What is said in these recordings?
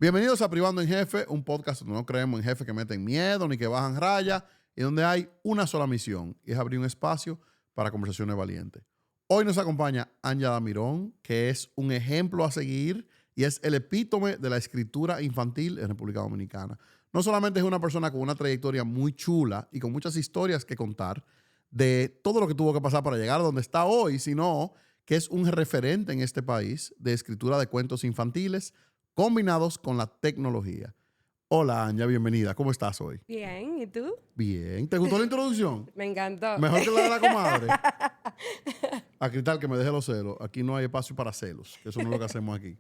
Bienvenidos a Privando en Jefe, un podcast donde no creemos en jefes que meten miedo ni que bajan raya y donde hay una sola misión y es abrir un espacio para conversaciones valientes. Hoy nos acompaña Anya Damirón, que es un ejemplo a seguir y es el epítome de la escritura infantil en República Dominicana. No solamente es una persona con una trayectoria muy chula y con muchas historias que contar de todo lo que tuvo que pasar para llegar a donde está hoy, sino que es un referente en este país de escritura de cuentos infantiles combinados con la tecnología. Hola, Anya, bienvenida. ¿Cómo estás hoy? Bien, ¿y tú? Bien. ¿Te gustó la introducción? Me encantó. Mejor que la de la comadre. A Cristal, que me deje los celos. Aquí no hay espacio para celos, que eso no es lo que hacemos aquí.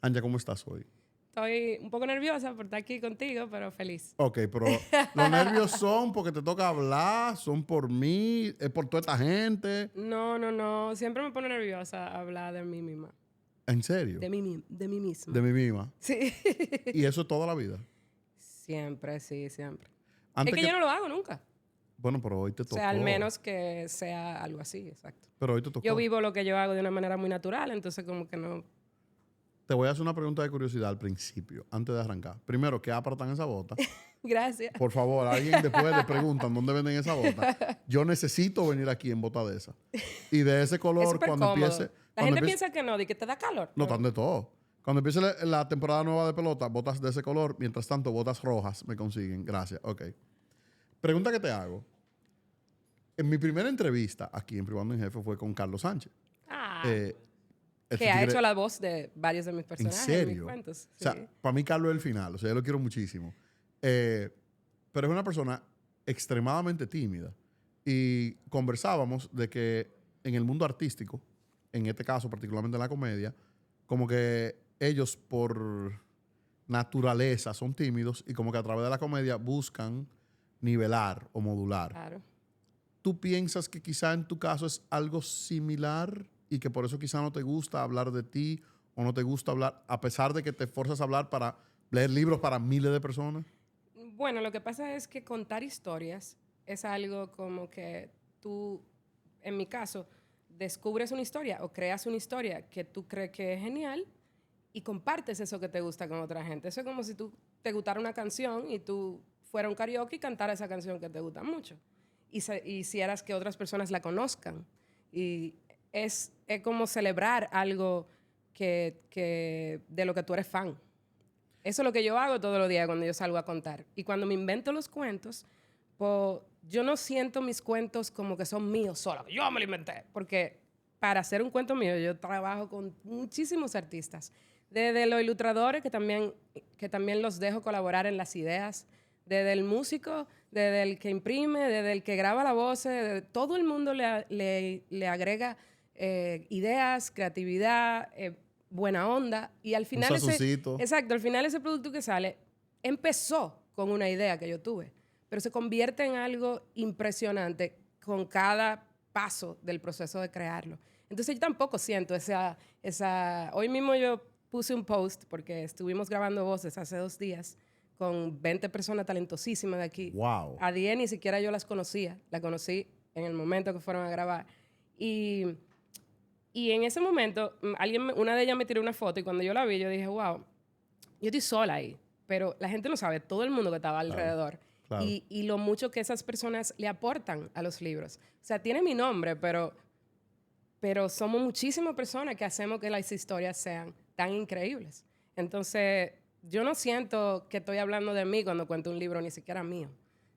Anya, ¿cómo estás hoy? Estoy un poco nerviosa por estar aquí contigo, pero feliz. Ok, pero los nervios son porque te toca hablar, son por mí, es por toda esta gente. No. Siempre me pone nerviosa hablar de mí misma. ¿En serio? De mí misma. De mí misma. Sí. ¿Y eso es toda la vida? Siempre, sí, siempre. Antes es que yo no lo hago nunca. Bueno, pero hoy te tocó. O sea, al menos que sea algo así, exacto. Pero hoy te tocó. Yo vivo lo que yo hago de una manera muy natural, entonces como que no... Te voy a hacer una pregunta de curiosidad al principio, antes de arrancar. Primero, ¿qué apartan esa bota? Gracias. Por favor, alguien después le preguntan dónde venden esa bota. Yo necesito venir aquí en bota de esa. Y de ese color, cuando cómodo. empiece... La gente piensa que no, de que te da calor. No, están de todo. Cuando empiece la temporada nueva de pelota, botas de ese color. Mientras tanto, botas rojas me consiguen. Gracias. Ok. Pregunta que te hago. En mi primera entrevista aquí en Privando en Jefe fue con Carlos Sánchez. Que ha hecho la voz de varios de mis personajes. ¿En serio? En mis cuentos. Sí. O sea, para mí Carlos es el final. O sea, yo lo quiero muchísimo. Pero es una persona extremadamente tímida. Y conversábamos de que en el mundo artístico, en este caso particularmente en la comedia, como que ellos por naturaleza son tímidos y como que a través de la comedia buscan nivelar o modular. Claro. ¿Tú piensas que quizá en tu caso es algo similar y que por eso quizá no te gusta hablar de ti o no te gusta hablar, a pesar de que te forzas a hablar para leer libros para miles de personas? Bueno, lo que pasa es que contar historias es algo como que tú, en mi caso, descubres una historia o creas una historia que tú crees que es genial y compartes eso que te gusta con otra gente. Eso es como si tú te gustara una canción y tú fueras a un karaoke y cantara esa canción que te gusta mucho. Y hicieras que otras personas la conozcan. Y es como celebrar algo que de lo que tú eres fan. Eso es lo que yo hago todos los días cuando yo salgo a contar. Y cuando me invento los cuentos, pues, yo no siento mis cuentos como que son míos solo. Yo me lo inventé. Porque para hacer un cuento mío, yo trabajo con muchísimos artistas. Desde los ilustradores, que también los dejo colaborar en las ideas. Desde el músico, desde el que imprime, desde el que graba la voz. Todo el mundo le agrega ideas, creatividad, buena onda, y al final al final ese producto que sale empezó con una idea que yo tuve, pero se convierte en algo impresionante con cada paso del proceso de crearlo. Entonces yo tampoco siento esa... Hoy mismo yo puse un post porque estuvimos grabando voces hace 2 días con 20 personas talentosísimas de aquí. Wow. A 10 ni siquiera yo las conocía, la conocí en el momento que fueron a grabar. Y en ese momento, una de ellas me tiró una foto y cuando yo la vi, yo dije, wow, yo estoy sola ahí. Pero la gente no sabe, todo el mundo que estaba alrededor. Claro. Y lo mucho que esas personas le aportan a los libros. O sea, tiene mi nombre, pero somos muchísimas personas que hacemos que las historias sean tan increíbles. Entonces, yo no siento que estoy hablando de mí cuando cuento un libro ni siquiera mío.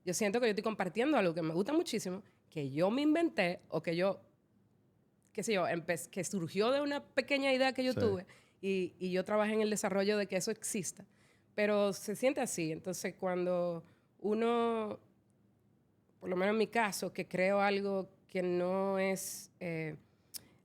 Yo siento que yo estoy compartiendo algo que me gusta muchísimo, que yo me inventé o que yo... qué sé yo, que surgió de una pequeña idea que yo tuve y yo trabajé en el desarrollo de que eso exista. Pero se siente así. Entonces, cuando uno, por lo menos en mi caso, que creo algo que no es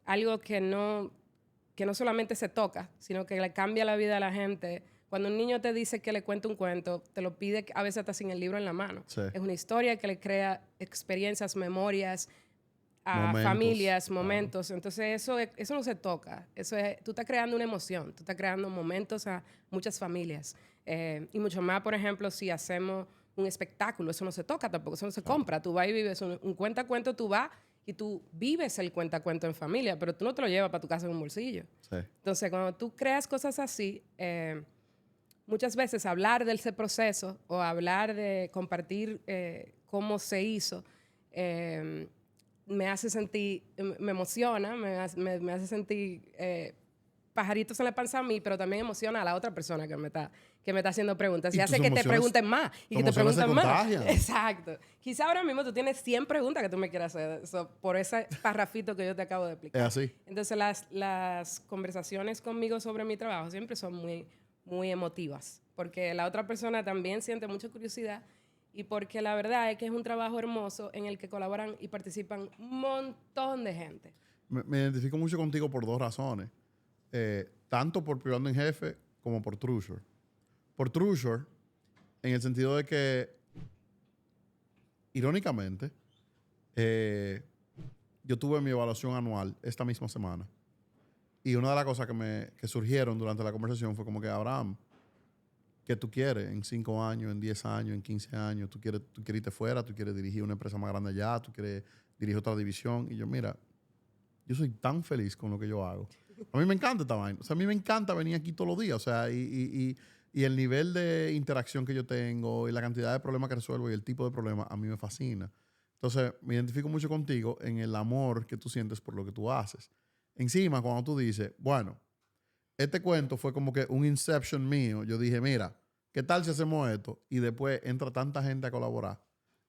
algo que no solamente se toca, sino que le cambia la vida a la gente. Cuando un niño te dice que le cuente un cuento, te lo pide a veces hasta sin el libro en la mano. Sí. Es una historia que le crea experiencias, memorias, a familias, momentos. Claro. Entonces eso no se toca. Tú estás creando una emoción, tú estás creando momentos a muchas familias. Y mucho más, por ejemplo, si hacemos un espectáculo, eso no se toca tampoco, eso no se compra. Tú vas y vives un cuentacuento, tú vas y tú vives el cuentacuento en familia, pero tú no te lo llevas para tu casa en un bolsillo. Sí. Entonces, cuando tú creas cosas así, muchas veces hablar de ese proceso o hablar de compartir cómo se hizo, me hace sentir, me emociona, me hace sentir pajaritos en la panza a mí, pero también emociona a la otra persona que me está haciendo preguntas. Y hace que te pregunten más y que te pregunten más. Exacto. Quizá ahora mismo tú tienes 100 preguntas que tú me quieras hacer por ese parrafito que yo te acabo de explicar. Es así. Entonces, las conversaciones conmigo sobre mi trabajo siempre son muy, muy emotivas, porque la otra persona también siente mucha curiosidad y porque la verdad es que es un trabajo hermoso en el que colaboran y participan un montón de gente. Me identifico mucho contigo por 2 razones. Tanto por Privando en Jefe como por Trushore. Por Trushore, en el sentido de que, irónicamente, yo tuve mi evaluación anual esta misma semana. Y una de las cosas que surgieron durante la conversación fue como que, Abraham, ¿qué tú quieres en 5 años, en 10 años, en 15 años? ¿Tú quieres irte fuera? ¿Tú quieres dirigir una empresa más grande allá? ¿Tú quieres dirigir otra división? Y yo, mira, yo soy tan feliz con lo que yo hago. A mí me encanta esta vaina. O sea, a mí me encanta venir aquí todos los días. O sea, y el nivel de interacción que yo tengo y la cantidad de problemas que resuelvo y el tipo de problemas a mí me fascina. Entonces, me identifico mucho contigo en el amor que tú sientes por lo que tú haces. Encima, cuando tú dices, bueno, este cuento fue como que un inception mío. Yo dije, mira, ¿qué tal si hacemos esto? Y después entra tanta gente a colaborar.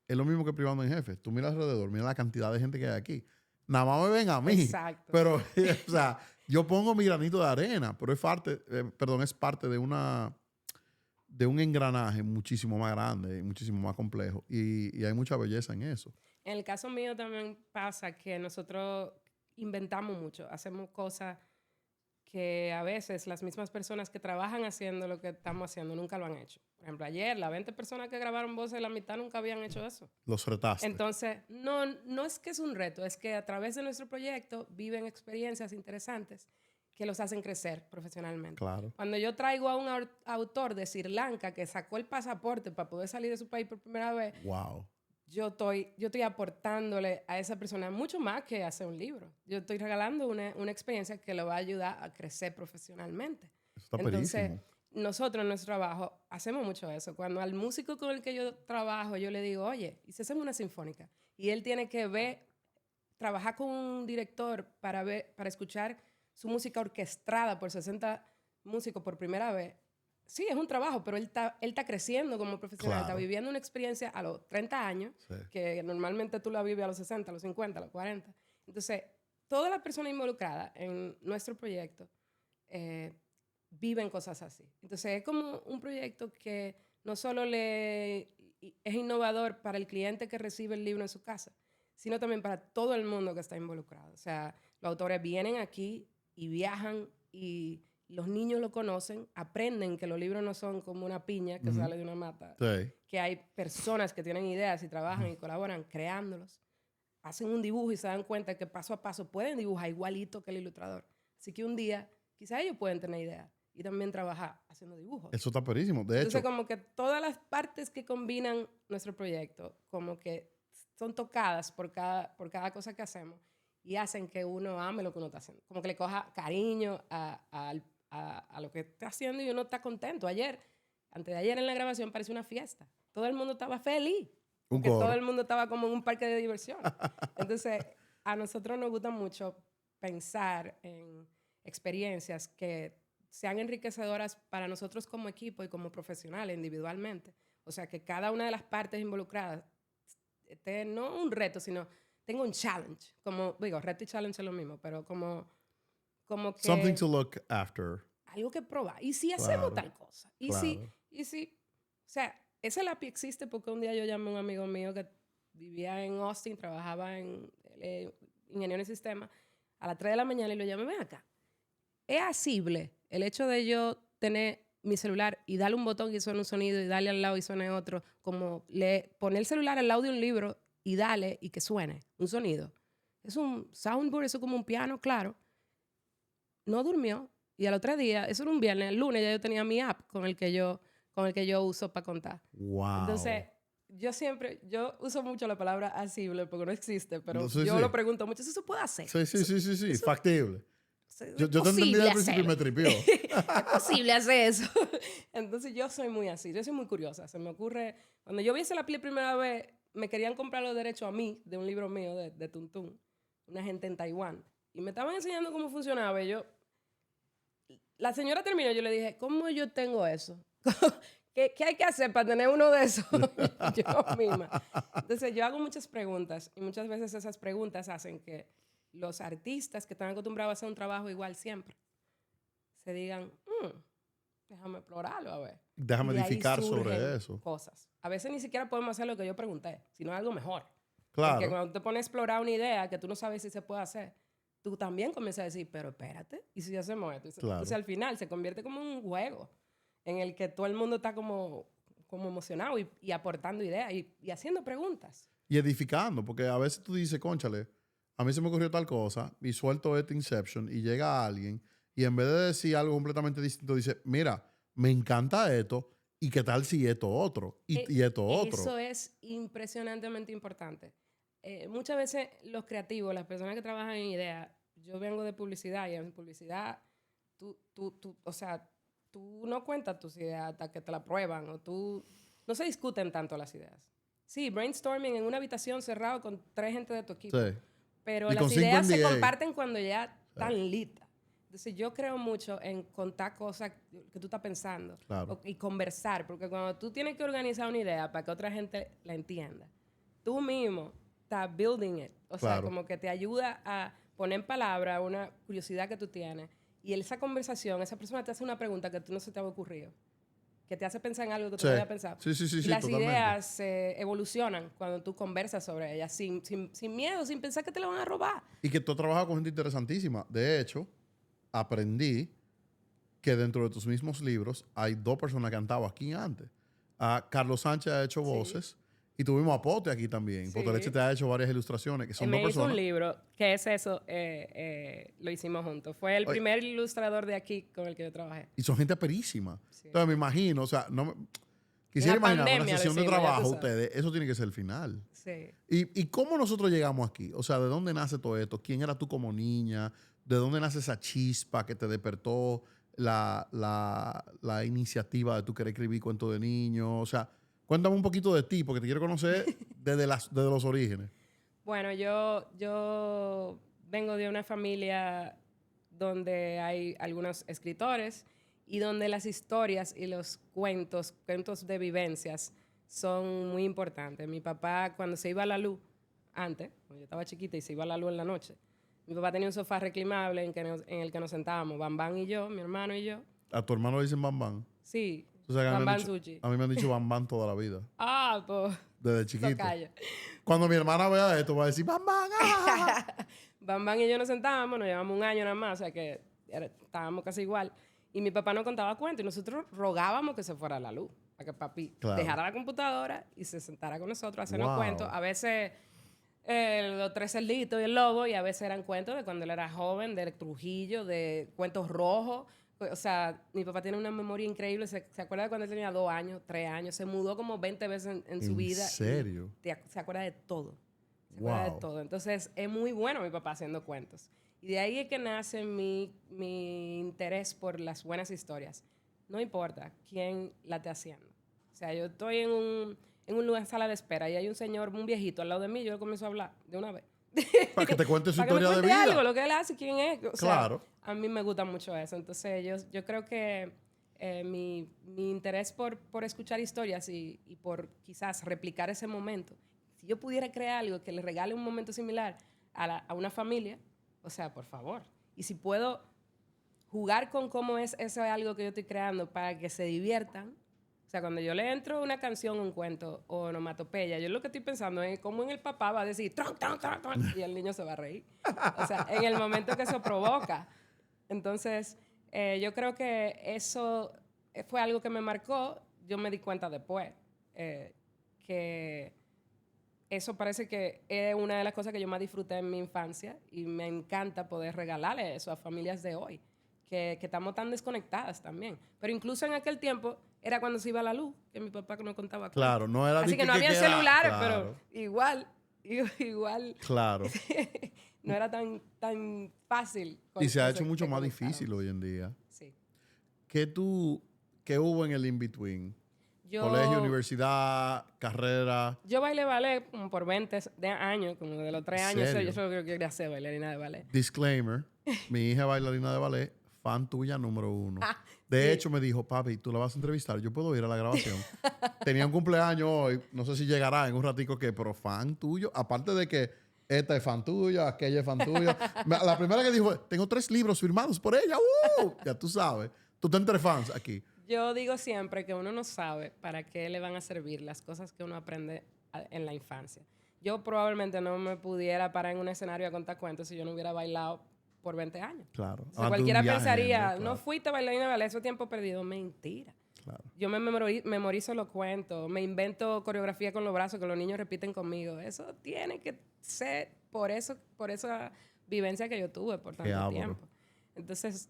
Es lo mismo que Privando en Jefe. Tú miras alrededor, mira la cantidad de gente que hay aquí. Nada más me ven a mí. Exacto. Pero, o sea, yo pongo mi granito de arena, pero es parte de un engranaje muchísimo más grande y muchísimo más complejo. Y hay mucha belleza en eso. En el caso mío también pasa que nosotros inventamos mucho, hacemos cosas que a veces las mismas personas que trabajan haciendo lo que estamos haciendo nunca lo han hecho. Por ejemplo, ayer, las 20 personas que grabaron voces, la mitad nunca habían hecho eso. Los retaste. Entonces, no es que es un reto, es que a través de nuestro proyecto viven experiencias interesantes que los hacen crecer profesionalmente. Claro. Cuando yo traigo a un autor de Sri Lanka que sacó el pasaporte para poder salir de su país por primera vez, wow, yo estoy aportándole a esa persona mucho más que hacer un libro. Yo estoy regalando una experiencia que lo va a ayudar a crecer profesionalmente. eso está Entonces, perísimo. nosotros en nuestro trabajo hacemos mucho eso. Cuando al músico con el que yo trabajo, yo le digo, oye, ¿y si hacemos una sinfónica? Y él tiene que trabajar con un director para escuchar su música orquestada por 60 músicos por primera vez. Sí, es un trabajo, pero él está creciendo como profesional, Claro. está viviendo una experiencia a los 30 años, Sí. que normalmente tú la vives a los 60, a los 50, a los 40. Entonces, todas las personas involucradas en nuestro proyecto viven cosas así. Entonces, es como un proyecto que no solo es innovador para el cliente que recibe el libro en su casa, sino también para todo el mundo que está involucrado. O sea, los autores vienen aquí y viajan y los niños lo conocen, aprenden que los libros no son como una piña que sale de una mata, Sí. que hay personas que tienen ideas y trabajan y colaboran creándolos, hacen un dibujo y se dan cuenta que paso a paso pueden dibujar igualito que el ilustrador. Así que un día quizás ellos pueden tener ideas y también trabajar haciendo dibujos. Eso está perísimo. De Entonces, hecho, como que todas las partes que combinan nuestro proyecto, como que son tocadas por cada cosa que hacemos y hacen que uno ame lo que uno está haciendo. Como que le coja cariño a lo que está haciendo y uno está contento. Antes de ayer en la grabación parecía una fiesta. Todo el mundo estaba feliz. Porque todo el mundo estaba como en un parque de diversión. Entonces, a nosotros nos gusta mucho pensar en experiencias que sean enriquecedoras para nosotros como equipo y como profesionales individualmente. O sea, que cada una de las partes involucradas esté no un reto, sino tenga un challenge. Como, digo, reto y challenge es lo mismo, pero como que... Something to look after. Algo que probar. ¿Y si hacemos tal cosa? ¿Y si... O sea, ese lápiz existe porque un día yo llamé a un amigo mío que vivía en Austin, trabajaba en ingeniero en sistemas, a las 3 de la mañana y lo llamé, ven acá. ¿Es asible el hecho de yo tener mi celular y darle un botón y suene un sonido y darle al lado y suene otro, como poner el celular al lado de un libro y darle y que suene un sonido? Es un soundboard, eso es como un piano, claro. No durmió y al otro día, eso era un viernes, el lunes ya yo tenía mi app con el que yo uso para contar. Wow. Entonces, yo uso mucho la palabra asible porque no existe, pero Sí, yo sí. lo pregunto mucho, ¿eso se puede hacer? Sí, Eso, factible. Yo te entendí al principio y me tripió. Es posible hacer eso. Entonces yo soy muy así, yo soy muy curiosa. Se me ocurre, cuando yo vi ese la primera vez, me querían comprar los derechos a mí de un libro mío de Tuntún, una gente en Taiwán. Y me estaban enseñando cómo funcionaba. Y yo, la señora terminó, yo le dije, ¿cómo yo tengo eso? ¿Qué hay que hacer para tener uno de esos? Yo misma. Entonces yo hago muchas preguntas y muchas veces esas preguntas hacen que los artistas que están acostumbrados a hacer un trabajo igual siempre se digan, déjame explorarlo a ver. Déjame Y ahí edificar sobre surgen eso. cosas. A veces ni siquiera podemos hacer lo que yo pregunté, sino algo mejor. Claro. Porque cuando te pones a explorar una idea que tú no sabes si se puede hacer, tú también comienzas a decir, pero espérate, ¿y si hacemos esto? Claro. Entonces al final se convierte como un juego en el que todo el mundo está como emocionado y aportando ideas y haciendo preguntas. Y edificando, porque a veces tú dices, cónchale, a mí se me ocurrió tal cosa y suelto este Inception y llega alguien y en vez de decir algo completamente distinto, dice, mira, me encanta esto y qué tal si esto otro y esto otro. Eso es impresionantemente importante. Muchas veces los creativos, las personas que trabajan en ideas, yo vengo de publicidad y en publicidad o sea, tú no cuentas tus ideas hasta que te la prueban o no se discuten tanto las ideas. Sí, brainstorming en una habitación cerrada con 3 gente de tu equipo. Sí. Pero y las ideas se comparten cuando ya están listas. Entonces yo creo mucho en contar cosas que tú estás pensando y conversar, porque cuando tú tienes que organizar una idea para que otra gente la entienda, tú mismo estás building it. O sea, como que te ayuda a poner en palabras una curiosidad que tú tienes. Y esa conversación, esa persona te hace una pregunta que tú no se te había ocurrido, que te hace pensar en algo que tú no habías pensado. Sí, y las ideas evolucionan cuando tú conversas sobre ellas, sin miedo, sin pensar que te la van a robar. Y que tú has trabajado con gente interesantísima. De hecho, aprendí que dentro de tus mismos libros hay 2 personas que han estado aquí antes. Carlos Sánchez ha hecho voces y tuvimos a Pote aquí también. Sí. Pote Leche te ha hecho varias ilustraciones que son 2 personas. Me hizo un libro, que es eso, lo hicimos juntos. Fue el primer ilustrador de aquí con el que yo trabajé. Y son gente perísima. Sí. Entonces me imagino, o sea, quisiera imaginar una sesión de trabajo ustedes, eso tiene que ser el final. Sí. ¿Y cómo nosotros llegamos aquí? O sea, ¿de dónde nace todo esto? ¿Quién eras tú como niña? ¿De dónde nace esa chispa que te despertó la iniciativa de tú querer escribir cuentos de niño? O sea, cuéntame un poquito de ti, porque te quiero conocer desde los orígenes. Bueno, yo vengo de una familia donde hay algunos escritores y donde las historias y los cuentos de vivencias son muy importantes. Mi papá, cuando se iba a la luz, antes, cuando yo estaba chiquita y se iba a la luz en la noche, mi papá tenía un sofá reclinable en el que nos sentábamos, Bambán y yo, mi hermano y yo. ¿A tu hermano le dicen Bambán? Sí, o sea, Bambán Sushi. A mí me han dicho Bambán toda la vida. Pues... Desde chiquito. Cuando mi hermana vea esto, va a decir Bambán. Bambán y yo nos sentábamos, nos llevamos un año nada más, o sea que estábamos casi igual. Y mi papá nos contaba cuentos y nosotros rogábamos que se fuera la luz, para que papi dejara la computadora y se sentara con nosotros a hacernos cuentos. A veces los 3 cerditos y el lobo, y a veces eran cuentos de cuando él era joven, de Trujillo, de cuentos rojos. O sea, mi papá tiene una memoria increíble. Se acuerda de cuando él tenía 2 años, 3 años. Se mudó como 20 veces en su vida. ¿En serio? Se acuerda de todo. Se acuerda de todo. Entonces, es muy bueno mi papá haciendo cuentos. Y de ahí es que nace mi interés por las buenas historias. No importa quién la esté haciendo. O sea, yo estoy en un lugar, sala de espera, y hay un señor, un viejito al lado de mí, yo comienzo a hablar de una vez. Para que te cuente su historia de vida. Para que me cuente algo, lo que él hace, quién es. O claro. sea, a mí me gusta mucho eso. Entonces, yo creo que mi interés por escuchar historias y por quizás replicar ese momento, si yo pudiera crear algo que le regale un momento similar a una familia, o sea, por favor. Y si puedo jugar con cómo es eso algo que yo estoy creando para que se diviertan. O sea, cuando yo le entro una canción, un cuento o onomatopeya, yo lo que estoy pensando es cómo en el papá va a decir tron, tron, tron, tron, y el niño se va a reír. O sea, en el momento que eso provoca. Entonces, yo creo que eso fue algo que me marcó. Yo me di cuenta después que eso parece que es una de las cosas que yo más disfruté en mi infancia y me encanta poder regalarle eso a familias de hoy, que estamos tan desconectadas también. Pero incluso en aquel tiempo era cuando se iba la luz, que mi papá nos contaba. Claro, no era así que no había celulares, claro. Pero igual. Claro. no era tan fácil. Y se ha hecho mucho más difícil hoy en día. Sí. ¿Qué hubo en el in-between? Colegio, universidad, carrera. Yo bailé ballet como por 20 años, como de los 3 años. ¿Serio? Yo solo quería ser bailarina de ballet. Disclaimer, mi hija es bailarina de ballet, fan tuya número 1. De hecho, me dijo, papi, tú la vas a entrevistar, yo puedo ir a la grabación. Tenía un cumpleaños hoy, no sé si llegará en un ratico pero fan tuyo, aparte de que esta es fan tuya, aquella es fan tuya. La primera que dijo fue, tengo 3 libros firmados por ella. Ya tú sabes, tú estás entre fans aquí. Yo digo siempre que uno no sabe para qué le van a servir las cosas que uno aprende en la infancia. Yo probablemente no me pudiera parar en un escenario a contar cuentos si yo no hubiera bailado por 20 años. Claro. O sea, cualquiera pensaría, no fuiste bailarina de ballet, eso es tiempo perdido. Mentira. Claro. Yo me memorizo los cuentos, me invento coreografía con los brazos que los niños repiten conmigo. Eso tiene que ser por esa vivencia que yo tuve por tanto tiempo. Entonces,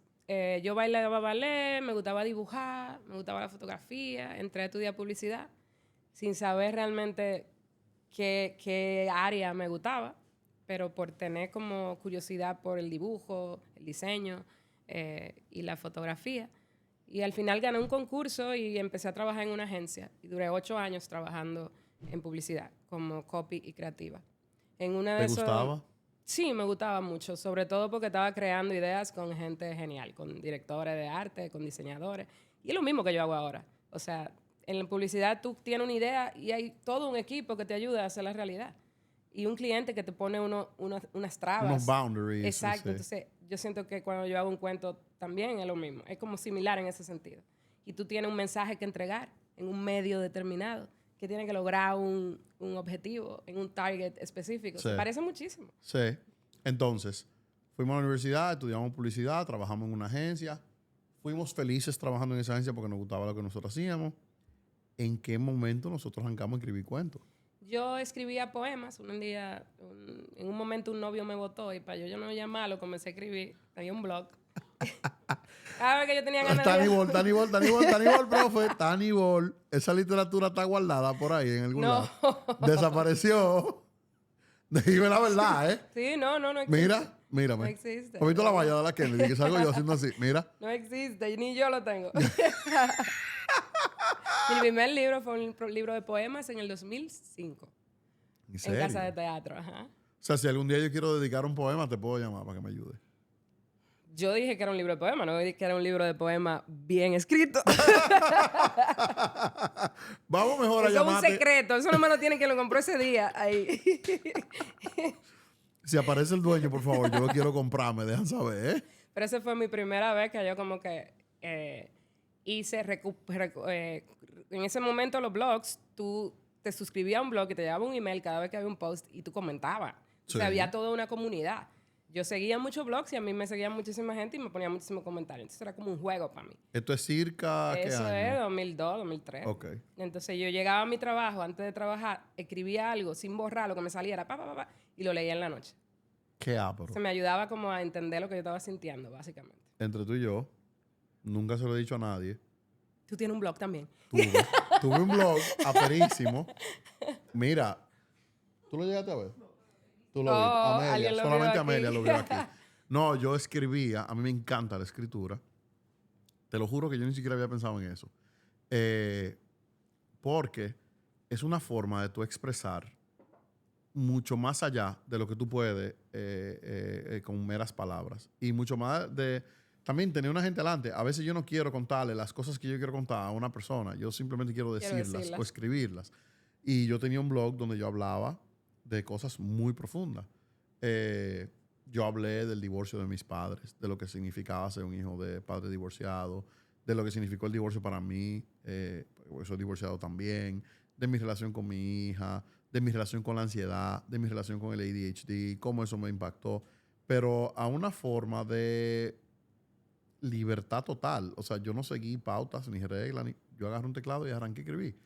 yo bailaba ballet, me gustaba dibujar, me gustaba la fotografía, entré a estudiar publicidad sin saber realmente qué área me gustaba, pero por tener como curiosidad por el dibujo, el diseño y la fotografía. Y al final gané un concurso y empecé a trabajar en una agencia. Y duré 8 años trabajando en publicidad como copy y creativa. ¿Te gustaba? Sí, me gustaba mucho, sobre todo porque estaba creando ideas con gente genial, con directores de arte, con diseñadores. Y es lo mismo que yo hago ahora. O sea, en la publicidad tú tienes una idea y hay todo un equipo que te ayuda a hacer la realidad. Y un cliente que te pone unas trabas. Unos boundaries. Exacto. Sí. Entonces, yo siento que cuando yo hago un cuento también es lo mismo. Es como similar en ese sentido. Y tú tienes un mensaje que entregar en un medio determinado, que tiene que lograr un objetivo en un target específico. Sí. Se parece muchísimo. Sí. Entonces, fuimos a la universidad, estudiamos publicidad, trabajamos en una agencia. Fuimos felices trabajando en esa agencia porque nos gustaba lo que nosotros hacíamos. ¿En qué momento nosotros arrancamos a escribir cuentos? Yo escribía poemas. En un momento un novio me votó y para yo no llamarlo, comencé a escribir. Tenía un blog. Cada vez que yo tenía ganas Tanibol, profe. Tanibol. Esa literatura está guardada por ahí en algún lado. Desapareció. Dime la verdad, ¿eh? Sí, no existe. Mírame. No existe. ¿Has visto la valla de la Kennedy? Que salgo yo haciendo así. Mira. No existe, ni yo lo tengo. Mi primer libro fue un libro de poemas en el 2005. ¿En serio? En casa de teatro, ajá. O sea, si algún día yo quiero dedicar un poema, te puedo llamar para que me ayude. Yo dije que era un libro de poemas, no dije que era un libro de poemas bien escrito. Vamos mejor a llamarte. Eso es un secreto, eso no me lo tiene que lo compró ese día ahí. Si aparece el dueño, por favor, yo lo quiero comprar, me dejan saber, ¿eh? Pero esa fue mi primera vez que yo como que hice... en ese momento los blogs, tú te suscribías a un blog y te llegaba un email cada vez que había un post y tú comentabas. Sí. O sea, había toda una comunidad. Yo seguía muchos blogs y a mí me seguía muchísima gente y me ponía muchísimos comentarios. Entonces era como un juego para mí. ¿Esto es circa qué Eso año? es 2002, 2003. Ok. Entonces yo llegaba a mi trabajo, antes de trabajar, escribía algo sin borrar lo que me saliera, y lo leía en la noche. Qué ápero. Se me ayudaba como a entender lo que yo estaba sintiendo, básicamente. Entre tú y yo, nunca se lo he dicho a nadie. Tú tienes un blog también. Tuve un blog aperísimo. Mira, ¿tú lo llegaste a ver? Tú lo viste. Amelia, solamente Amelia lo vio aquí. No, yo escribía, a mí me encanta la escritura. Te lo juro que yo ni siquiera había pensado en eso. Porque es una forma de tú expresar mucho más allá de lo que tú puedes con meras palabras. Y mucho más de también tener una gente delante. A veces yo no quiero contarle las cosas que yo quiero contar a una persona. Yo simplemente quiero decirlas o escribirlas. Y yo tenía un blog donde yo hablaba de cosas muy profundas. Yo hablé del divorcio de mis padres, de lo que significaba ser un hijo de padre divorciado, de lo que significó el divorcio para mí, porque soy divorciado también, de mi relación con mi hija, de mi relación con la ansiedad, de mi relación con el ADHD, cómo eso me impactó, pero a una forma de libertad total. O sea, yo no seguí pautas ni reglas, yo agarré un teclado y arranqué a escribir.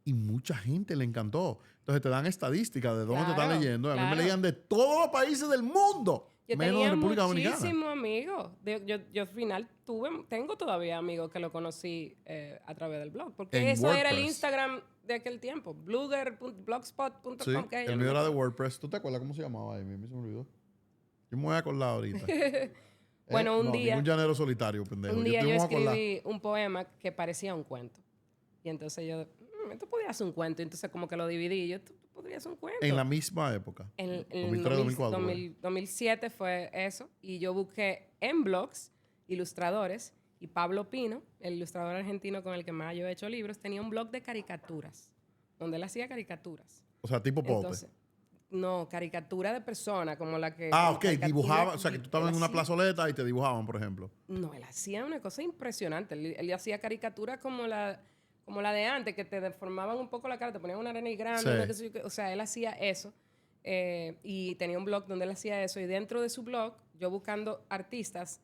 Y mucha gente le encantó. Entonces te dan estadísticas de dónde te están leyendo. A mí me leían de todos los países del mundo. Yo menos tenía de República Dominicana. muchísimos amigos. Yo al final tengo todavía amigos que lo conocí a través del blog. Porque En eso era el WordPress. Instagram de aquel tiempo. Blogspot.com. Sí, el mío era de WordPress. ¿Tú te acuerdas cómo se llamaba ahí? A mí se me olvidó. Yo me voy a acordar ahorita. Bueno, un día... Un llanero solitario, pendejo. Un día yo escribí un poema que parecía un cuento. Y entonces yo, esto podría ser un cuento. Entonces como que lo dividí. Yo, esto podría ser un cuento. En la misma época. En 2003, 2004. 2007 fue eso. Y yo busqué en blogs ilustradores. Y Pablo Pino, el ilustrador argentino con el que más yo he hecho libros, tenía un blog de caricaturas. Donde él hacía caricaturas. O sea, tipo Pope. Entonces, no, caricatura de persona, como la que... Ah, ok, dibujaba, o sea, que tú estabas en una plazoleta y te dibujaban, por ejemplo. No, él hacía una cosa impresionante. Él hacía caricaturas como la de antes, que te deformaban un poco la cara, te ponían una arena grande, Sí. o sea, él hacía eso. Y tenía un blog donde él hacía eso. Y dentro de su blog, yo buscando artistas,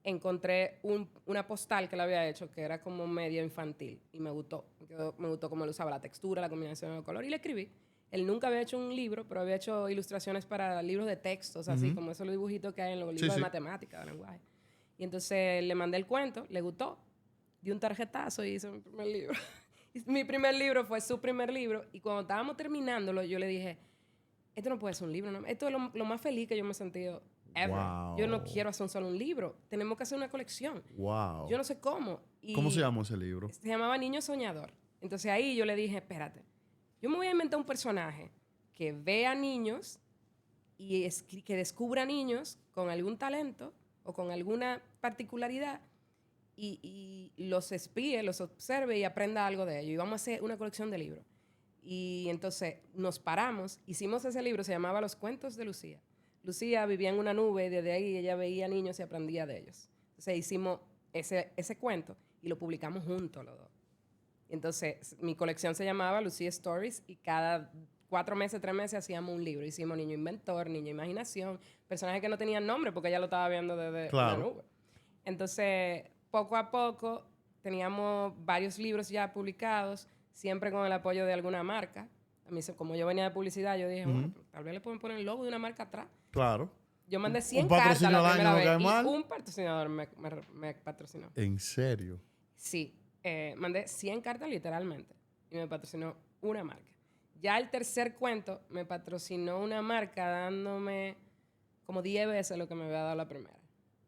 encontré una postal que él había hecho que era como medio infantil. Y me gustó. Me gustó cómo él usaba la textura, la combinación de color. Y le escribí. Él nunca había hecho un libro, pero había hecho ilustraciones para libros de textos, así como esos dibujitos que hay en los libros de matemática, de lenguaje. Y entonces le mandé el cuento, le gustó, di un tarjetazo y hice mi primer libro. Mi primer libro fue su primer libro. Y cuando estábamos terminándolo, yo le dije, esto no puede ser un libro, ¿no? Esto es lo más feliz que yo me he sentido ever. Wow. Yo no quiero hacer solo un libro. Tenemos que hacer una colección. Wow. Yo no sé cómo. Y ¿cómo se llamó ese libro? se llamaba Niño Soñador. Entonces ahí yo le dije, espérate, yo me voy a inventar un personaje que vea niños y que descubra niños con algún talento o con alguna particularidad y los espíe, los observe y aprenda algo de ellos. Y vamos a hacer una colección de libros. Y entonces nos paramos, hicimos ese libro, se llamaba Los Cuentos de Lucía. Lucía vivía en una nube y desde ahí ella veía niños y aprendía de ellos. Entonces hicimos ese cuento y lo publicamos juntos los dos. Entonces mi colección se llamaba Lucía Stories y cada 4 meses, 3 meses hacíamos un libro. Hicimos Niño Inventor, Niño Imaginación, personajes que no tenían nombre porque ella lo estaba viendo desde la nube. Entonces, poco a poco, teníamos varios libros ya publicados, siempre con el apoyo de alguna marca. A mí, como yo venía de publicidad, yo dije, bueno, tal vez le pueden poner el logo de una marca atrás. Claro. Yo mandé 100 cartas la primera vez y un patrocinador me patrocinó. ¿En serio? Sí. Mandé 100 cartas literalmente y me patrocinó una marca. Ya el tercer cuento me patrocinó una marca dándome como 10 veces lo que me había dado la primera.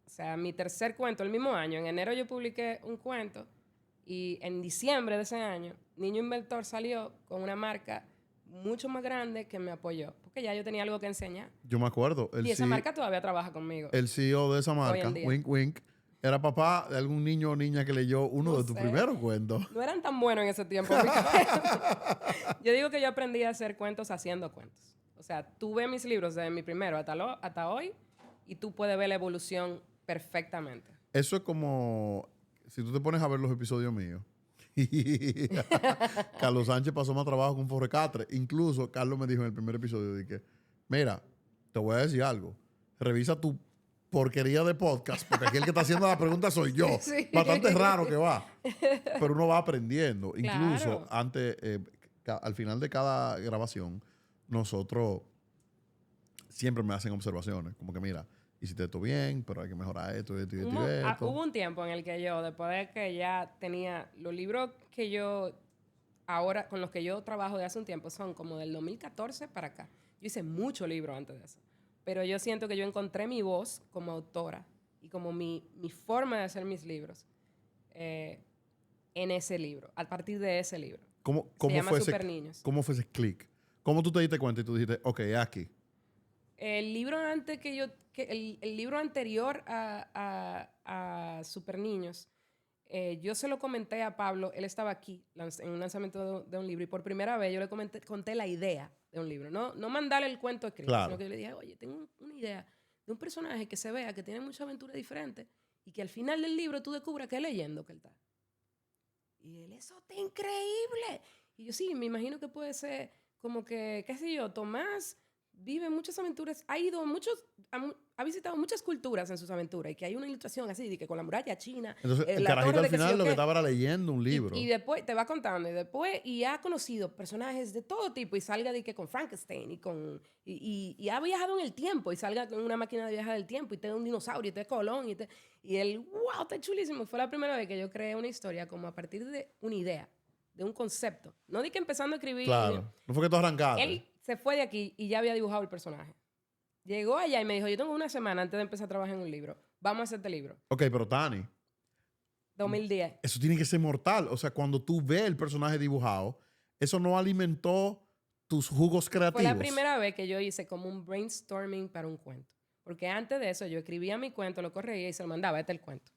O sea, mi tercer cuento, el mismo año, en enero yo publiqué un cuento y en diciembre de ese año, Niño Inventor salió con una marca mucho más grande que me apoyó, porque ya yo tenía algo que enseñar. Yo me acuerdo. Y esa marca todavía trabaja conmigo. El CEO de esa marca, Wink Wink, era papá de algún niño o niña que leyó uno de tus primeros cuentos. No eran tan buenos en ese tiempo. Yo digo que yo aprendí a hacer cuentos haciendo cuentos. O sea, tú ves mis libros desde mi primero hasta hoy y tú puedes ver la evolución perfectamente. Eso es como si tú te pones a ver los episodios míos. Carlos Sánchez pasó más trabajo con Forrecatre. Incluso Carlos me dijo en el primer episodio de que, mira, te voy a decir algo. Revisa tu porquería de podcast, porque aquí el que está haciendo la pregunta soy yo. Sí. Bastante raro que va. Pero uno va aprendiendo. Claro. Incluso antes, al final de cada grabación, nosotros siempre me hacen observaciones. Como que, mira, hiciste esto bien, pero hay que mejorar esto y esto y esto. Hubo un tiempo en el que yo, después de que ya tenía los libros que yo ahora, con los que yo trabajo de hace un tiempo, son como del 2014 para acá. Yo hice muchos libros antes de eso. Pero yo siento que yo encontré mi voz como autora y como mi forma de hacer mis libros en ese libro, a partir de ese libro. ¿Cómo fue ese click? ¿Cómo tú te diste cuenta y tú dijiste, ok, aquí? El libro el libro anterior a Super Niños, yo se lo comenté a Pablo, él estaba aquí en un lanzamiento de un libro y por primera vez yo le conté la idea de un libro. No mandarle el cuento escrito, sino que yo le dije, oye, tengo una idea de un personaje que se vea, que tiene muchas aventuras diferentes y que al final del libro tú descubras que es leyendo que él está. Y él, eso está increíble. Y yo, sí, me imagino que puede ser como que, qué sé yo, Tomás vive muchas aventuras, ha visitado muchas culturas en sus aventuras y que hay una ilustración así, de que con la muralla china. Entonces, el carajito al final lo que estaba era leyendo un libro. Y después te va contando, y ha conocido personajes de todo tipo y salga de que con Frankenstein y ha viajado en el tiempo y salga con una máquina de viajar del tiempo y te da un dinosaurio y te da Colón y él, wow, está chulísimo. Fue la primera vez que yo creé una historia como a partir de una idea, de un concepto. No di que empezando a escribir. Claro, no fue que tú arrancaste. Él se fue de aquí y ya había dibujado el personaje. Llegó allá y me dijo, yo tengo una semana antes de empezar a trabajar en un libro. Vamos a hacer este libro. Ok, pero Tani, 2010. eso tiene que ser mortal. O sea, cuando tú ves el personaje dibujado, eso no alimentó tus jugos creativos. Fue la primera vez que yo hice como un brainstorming para un cuento. Porque antes de eso yo escribía mi cuento, lo corregía y se lo mandaba, este es el cuento.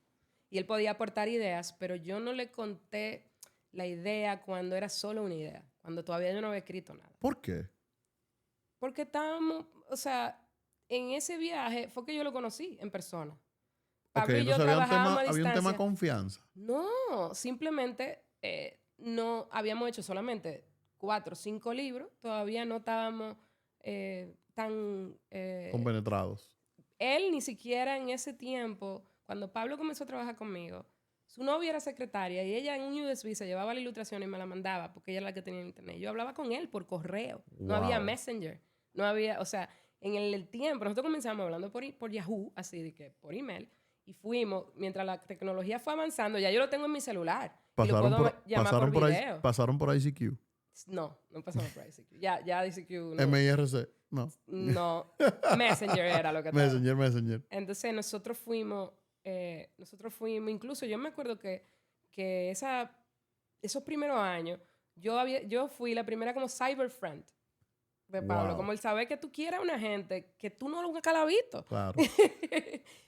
Y él podía aportar ideas, pero yo no le conté la idea cuando era solo una idea, cuando todavía yo no había escrito nada. ¿Por qué? Porque estábamos, o sea, en ese viaje fue que yo lo conocí en persona. Ok, Pablo y yo entonces trabajábamos a había un tema de distancia. confianza. No, simplemente no habíamos hecho solamente 4 o 5 libros, todavía no estábamos tan... Compenetrados. él ni siquiera en ese tiempo, cuando Pablo comenzó a trabajar conmigo, su novia era secretaria y ella en un USB se llevaba la ilustración y me la mandaba porque ella era la que tenía internet. Yo hablaba con él por correo, no había Wow. Messenger, no había, o sea, en el tiempo, nosotros comenzamos hablando por Yahoo, así de que por email, y fuimos, mientras la tecnología fue avanzando, ya yo lo tengo en mi celular y lo puedo llamar por video. Pasaron por ICQ. No pasamos por ICQ. Ya ICQ no. MIRC. No. No, Messenger era lo que estaba. Messenger. Entonces nosotros fuimos, incluso yo me acuerdo que esos primeros años, yo fui la primera como cyber friend de Pablo, Wow. como el saber que tú quieras a una gente que tú no nunca la has visto. Claro.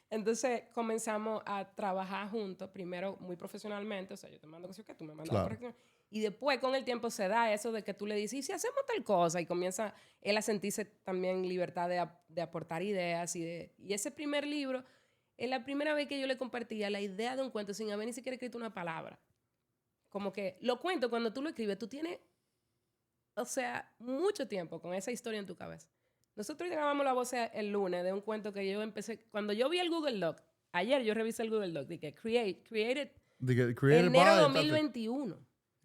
Entonces comenzamos a trabajar juntos, primero muy profesionalmente, o sea, yo te mando cosas que tú me mandas Claro. corrección. Y después con el tiempo se da eso de que tú le dices, ¿y si hacemos tal cosa? Y comienza él a sentirse también libertad de aportar ideas. Y ese primer libro es la primera vez que yo le compartía la idea de un cuento sin haber ni siquiera escrito una palabra. Como que lo cuento, cuando tú lo escribes, tú tienes, o sea, mucho tiempo con esa historia en tu cabeza. Nosotros grabamos la voz el lunes de un cuento que yo empecé, cuando yo vi el Google Doc, ayer yo revisé el Google Doc, dije, created enero 2021.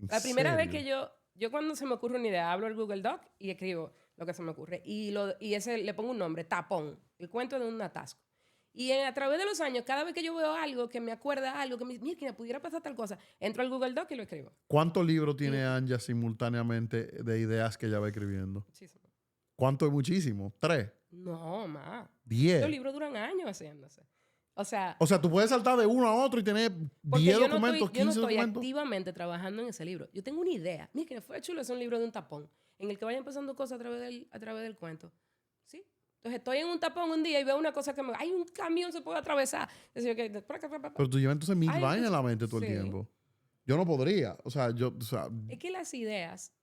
La primera vez que yo cuando se me ocurre una idea, abro el Google Doc y escribo lo que se me ocurre. Y ese le pongo un nombre, Tapón, el cuento de un atasco. Y a través de los años, cada vez que yo veo algo que me acuerda algo, que me dice, mira, pudiera pasar tal cosa, entro al Google Doc y lo escribo. ¿Cuántos libros tiene Anja simultáneamente de ideas que ella va escribiendo? Muchísimo. ¿Cuánto es muchísimo? ¿3? No, más. 10. Los libros duran años haciéndose. O sea, tú puedes saltar de uno a otro y tener 10 documentos, 15 yo no estoy documentos. activamente trabajando en ese libro. Yo tengo una idea. Mira, que fue chulo, es un libro de un tapón, en el que vayan pasando cosas a través del cuento. ¿Sí? Entonces estoy en un tapón un día y veo una cosa que hay un camión se puede atravesar. Pero tú llevas entonces mil vainas en la mente todo el sí. tiempo. Yo no podría. Es que las ideas,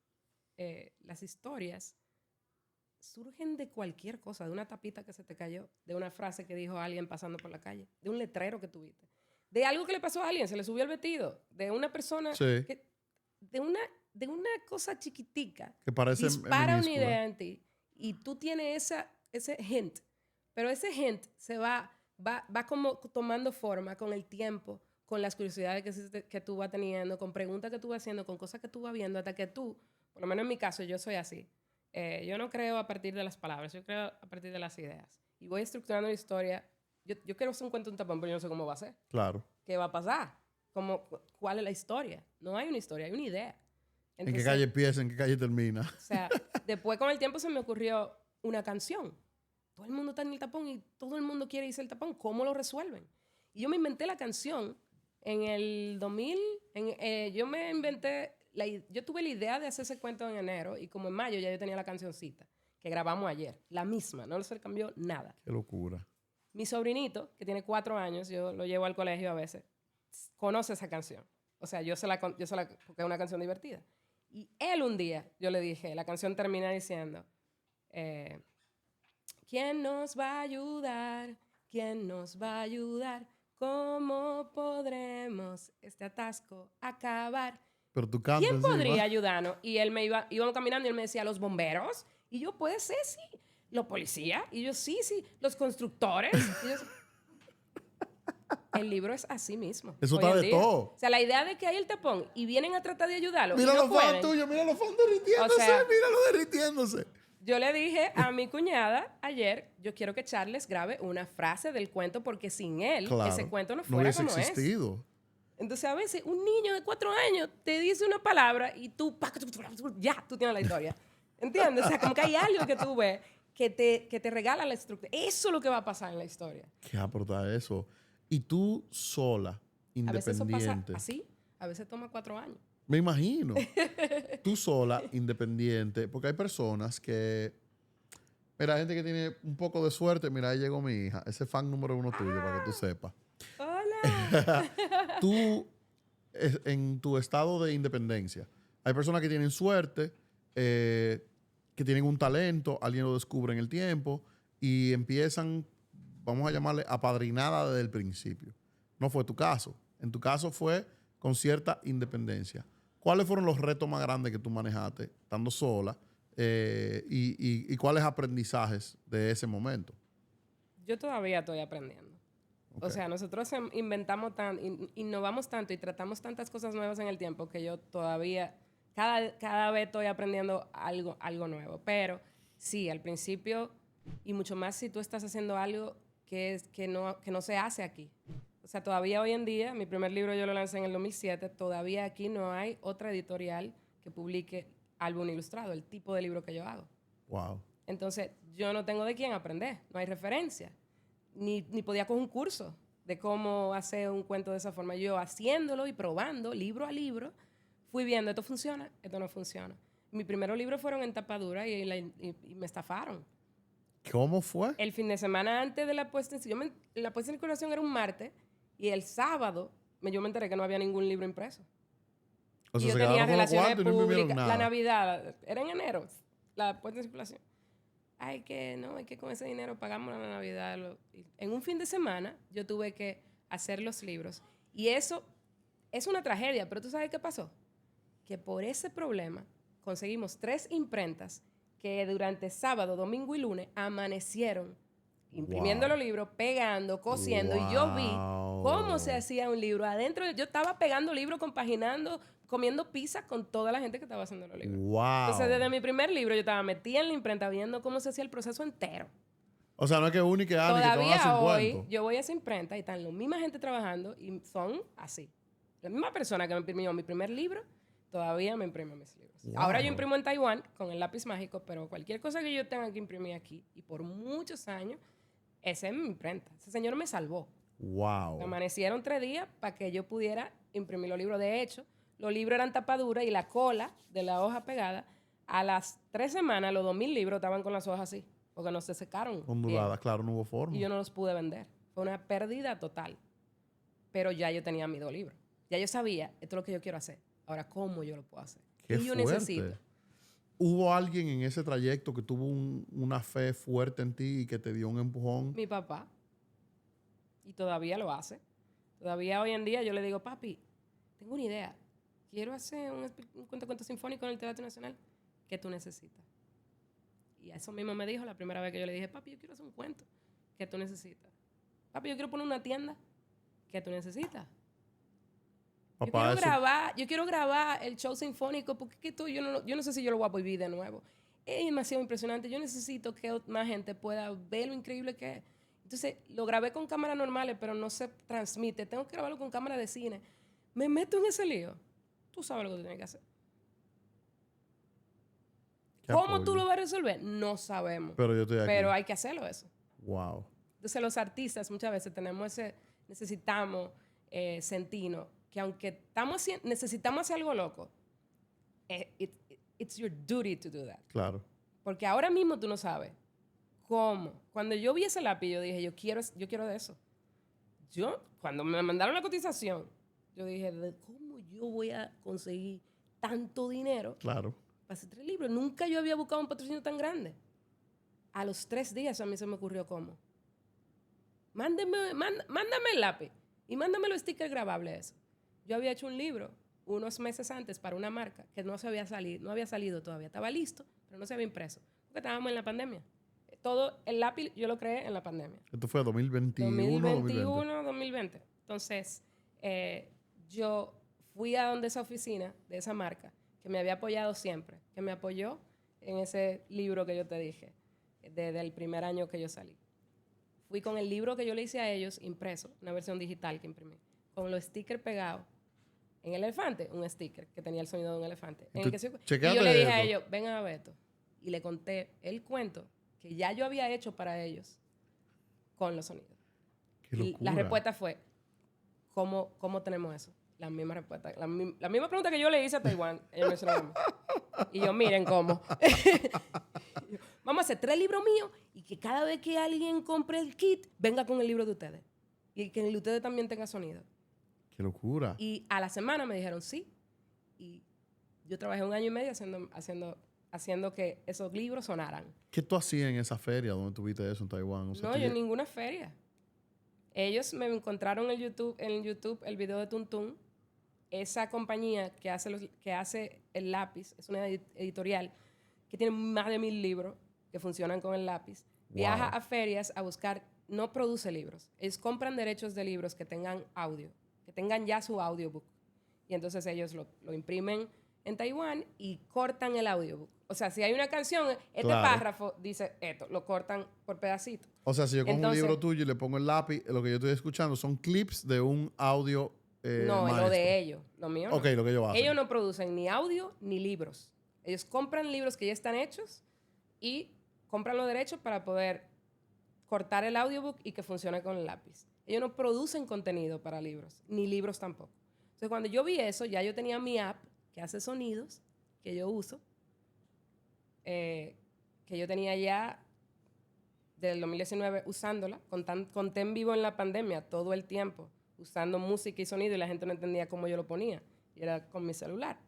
las historias, surgen de cualquier cosa, de una tapita que se te cayó, de una frase que dijo alguien pasando por la calle, de un letrero que tuviste, de algo que le pasó a alguien, se le subió el vestido, de una persona, Sí. de una cosa chiquitica, Que parece dispara una minúscula. idea en ti y tú tienes ese hint, pero ese hint se va como tomando forma con el tiempo, con las curiosidades que tú vas teniendo, con preguntas que tú vas haciendo, con cosas que tú vas viendo, hasta que tú, por lo menos en mi caso, yo soy así. Yo no creo a partir de las palabras, yo creo a partir de las ideas. Y voy estructurando la historia. Yo quiero hacer un cuento de un tapón, pero yo no sé cómo va a ser. Claro. ¿Qué va a pasar? ¿Cuál es la historia? No hay una historia, hay una idea. ¿En qué calle empieza? ¿En qué calle termina? O sea, después con el tiempo se me ocurrió una canción. Todo el mundo está en el tapón y todo el mundo quiere irse al tapón. ¿Cómo lo resuelven? Y yo me inventé la canción en el 2000. Yo tuve la idea de hacer ese cuento en enero y como en mayo ya yo tenía la cancioncita que grabamos ayer. La misma, no se cambió nada. Qué locura. Mi sobrinito, que tiene 4 años, yo lo llevo al colegio a veces, conoce esa canción. O sea, porque es una canción divertida. Y él un día, yo le dije, la canción termina diciendo, ¿quién nos va a ayudar? ¿Quién nos va a ayudar? ¿Cómo podremos este atasco acabar? Pero tú cantas ¿Quién podría encima. ayudarnos? Y él íbamos caminando y él me decía, ¿los bomberos? Y yo, puede ser, sí. ¿Los policías? Y yo, sí. ¿Los constructores? Y yo, el libro es así mismo. Eso hoy está en de día. todo. O sea, la idea de que hay el tapón y vienen a tratar de ayudarlo. Mira y no los fans pueden. tuyos, mira los fans derritiéndose, O sea, míralo derritiéndose. Yo le dije a mi cuñada ayer, yo quiero que Charles grabe una frase del cuento porque sin él Claro, ese cuento no no fuera hubiese como es. existido. Entonces, a veces, un niño de 4 años te dice una palabra y tú, ya, tú tienes la historia. ¿Entiendes? O sea, como que hay algo que tú ves que te regala la estructura. Eso es lo que va a pasar en la historia. ¿Qué aporta eso? Y tú sola, A veces eso pasa independiente. así, a veces toma 4 años. Me imagino. Tú sola, independiente. Porque hay personas que... Mira, hay gente que tiene un poco de suerte. Mira, ahí llegó mi hija. Ese es fan número 1 tuyo, para que tú sepas. ¡Hola! Tú, en tu estado de independencia, hay personas que tienen suerte, que tienen un talento, alguien lo descubre en el tiempo y empiezan, vamos a llamarle, apadrinada desde el principio. No fue tu caso. En tu caso fue con cierta independencia. ¿Cuáles fueron los retos más grandes que tú manejaste estando sola y cuáles aprendizajes de ese momento? Yo todavía estoy aprendiendo. Okay. O sea, nosotros innovamos tanto y tratamos tantas cosas nuevas en el tiempo que yo todavía, cada vez estoy aprendiendo algo nuevo. Pero sí, al principio, y mucho más si tú estás haciendo algo que no se hace aquí. O sea, todavía hoy en día, mi primer libro yo lo lancé en el 2007, todavía aquí no hay otra editorial que publique álbum ilustrado, el tipo de libro que yo hago. Wow. Entonces, yo no tengo de quién aprender, no hay referencia. Ni podía coger un curso de cómo hacer un cuento de esa forma. Yo haciéndolo y probando, libro a libro, fui viendo, esto funciona, esto no funciona. Mis primeros libros fueron en tapadura y me estafaron. ¿Cómo fue? El fin de semana antes de la puesta en la puesta en circulación era un martes y el sábado yo me enteré que no había ningún libro impreso. O sea, y yo se tenía quedaron con los relaciones cuartos y no imprimieron públicas, nada. la Navidad, era en enero, la puesta en circulación. Hay que con ese dinero pagamos la Navidad. En un fin de semana yo tuve que hacer los libros. Y eso es una tragedia, pero ¿tú sabes qué pasó? Que por ese problema conseguimos 3 imprentas que durante sábado, domingo y lunes amanecieron imprimiendo los libros, pegando, cosiendo. Y yo vi cómo se hacía un libro. Adentro yo estaba pegando libros, compaginando, comiendo pizza con toda la gente que estaba haciendo los libros. Wow. Entonces, desde mi primer libro, yo estaba metida en la imprenta viendo cómo se hacía el proceso entero. O sea, no es que Uni que Ani, que te van a hacer Todavía un hoy, cuento. yo voy a esa imprenta y están la misma gente trabajando y son así. La misma persona que me imprimió mi primer libro, todavía me imprime mis libros. Wow. Ahora yo imprimo en Taiwán con el lápiz mágico, pero cualquier cosa que yo tenga que imprimir aquí, y por muchos años, esa es mi imprenta. Ese señor me salvó. Wow. Me amanecieron 3 días para que yo pudiera imprimir los libros. De hecho, los libros eran tapaduras y la cola de la hoja pegada. A las 3 semanas, los 2000 libros estaban con las hojas así, porque no se secaron. Onduladas, claro, no hubo forma. Y yo no los pude vender. Fue una pérdida total. Pero ya yo tenía mis 2 libros. Ya yo sabía, esto es lo que yo quiero hacer. Ahora, ¿cómo yo lo puedo hacer? Qué Y yo fuerte. necesito. ¿Hubo alguien en ese trayecto que tuvo una fe fuerte en ti y que te dio un empujón? Mi papá. Y todavía lo hace. Todavía hoy en día yo le digo, papi, tengo una idea. Quiero hacer un cuento sinfónico en el Teatro Nacional. ¿Qué tú necesitas? Y eso mismo me dijo la primera vez que yo le dije, papi, yo quiero hacer un cuento. ¿Qué tú necesitas? Papi, yo quiero poner una tienda. ¿Qué tú necesitas? Papá, Yo quiero grabar el show sinfónico porque yo no sé si yo lo voy a vivir de nuevo. Es demasiado impresionante. Yo necesito que más gente pueda ver lo increíble que es. Entonces, lo grabé con cámaras normales, pero no se transmite. Tengo que grabarlo con cámara de cine. Me meto en ese lío. Tú sabes lo que tú tienes que hacer. ¿Cómo tú lo vas a resolver? No sabemos. Pero yo estoy aquí. Pero hay que hacerlo eso. Wow. Entonces, los artistas muchas veces necesitamos sentirnos que aunque necesitamos hacer algo loco, it's your duty to do that. Claro. Porque ahora mismo tú no sabes cómo. Cuando yo vi ese lápiz, yo dije, yo quiero de eso. Cuando me mandaron la cotización, yo dije, ¿cómo yo voy a conseguir tanto dinero? Claro. Para hacer 3 libros. Nunca yo había buscado un patrocinio tan grande. A los 3 días a mí se me ocurrió cómo. Mándame el lápiz y mándame los stickers grabables de eso. Yo había hecho un libro unos meses antes para una marca que no había salido todavía. Estaba listo, pero no se había impreso. Porque estábamos en la pandemia. Todo el lápiz yo lo creé en la pandemia. Esto fue 2021, 2020. Entonces, yo fui a donde esa oficina de esa marca que me había apoyado siempre, que me apoyó en ese libro que yo te dije, desde el primer año que yo salí. Fui con el libro que yo le hice a ellos, impreso, una versión digital que imprimí, con los stickers pegados. En el elefante, un sticker que tenía el sonido de un elefante. Y yo le dije a ellos, ven a ver esto. Y le conté el cuento que ya yo había hecho para ellos con los sonidos. Qué Y locura. la respuesta fue, ¿cómo tenemos eso? La misma respuesta. La misma pregunta que yo le hice a Taiwán. Ellos me hicieron lo mismo. Y yo, miren cómo. Vamos a hacer 3 libros míos y que cada vez que alguien compre el kit, venga con el libro de ustedes. Y que el de ustedes también tenga sonido. Qué locura. Y a la semana me dijeron sí. Y yo trabajé 1 año y medio haciendo que esos libros sonaran. ¿Qué tú hacías en esa feria donde tuviste eso en Taiwán? O sea, No, tú yo en ninguna feria. Ellos me encontraron en YouTube el video de Tuntún. Esa compañía que hace el lápiz, es una editorial que tiene más de 1000 libros que funcionan con el lápiz. Wow. Viaja a ferias a buscar, no produce libros. Ellos compran derechos de libros que tengan audio, que tengan ya su audiobook. Y entonces ellos lo imprimen en Taiwán y cortan el audiobook. O sea, si hay una canción, este Claro. párrafo dice esto, lo cortan por pedacitos. O sea, si yo cojo Entonces, un libro tuyo y le pongo el lápiz, lo que yo estoy escuchando son clips de un audio no, maestro. lo de ellos, lo mío no. Ok, lo que ellos hacen. Ellos no producen ni audio ni libros. Ellos compran libros que ya están hechos y compran los derechos para poder cortar el audiobook y que funcione con el lápiz. Ellos no producen contenido para libros, ni libros tampoco. Entonces, cuando yo vi eso, ya yo tenía mi app que hace sonidos, que yo uso, que yo tenía ya del 2019 usándola, conté en vivo en la pandemia todo el tiempo, usando música y sonido, y la gente no entendía cómo yo lo ponía, y era con mi celular.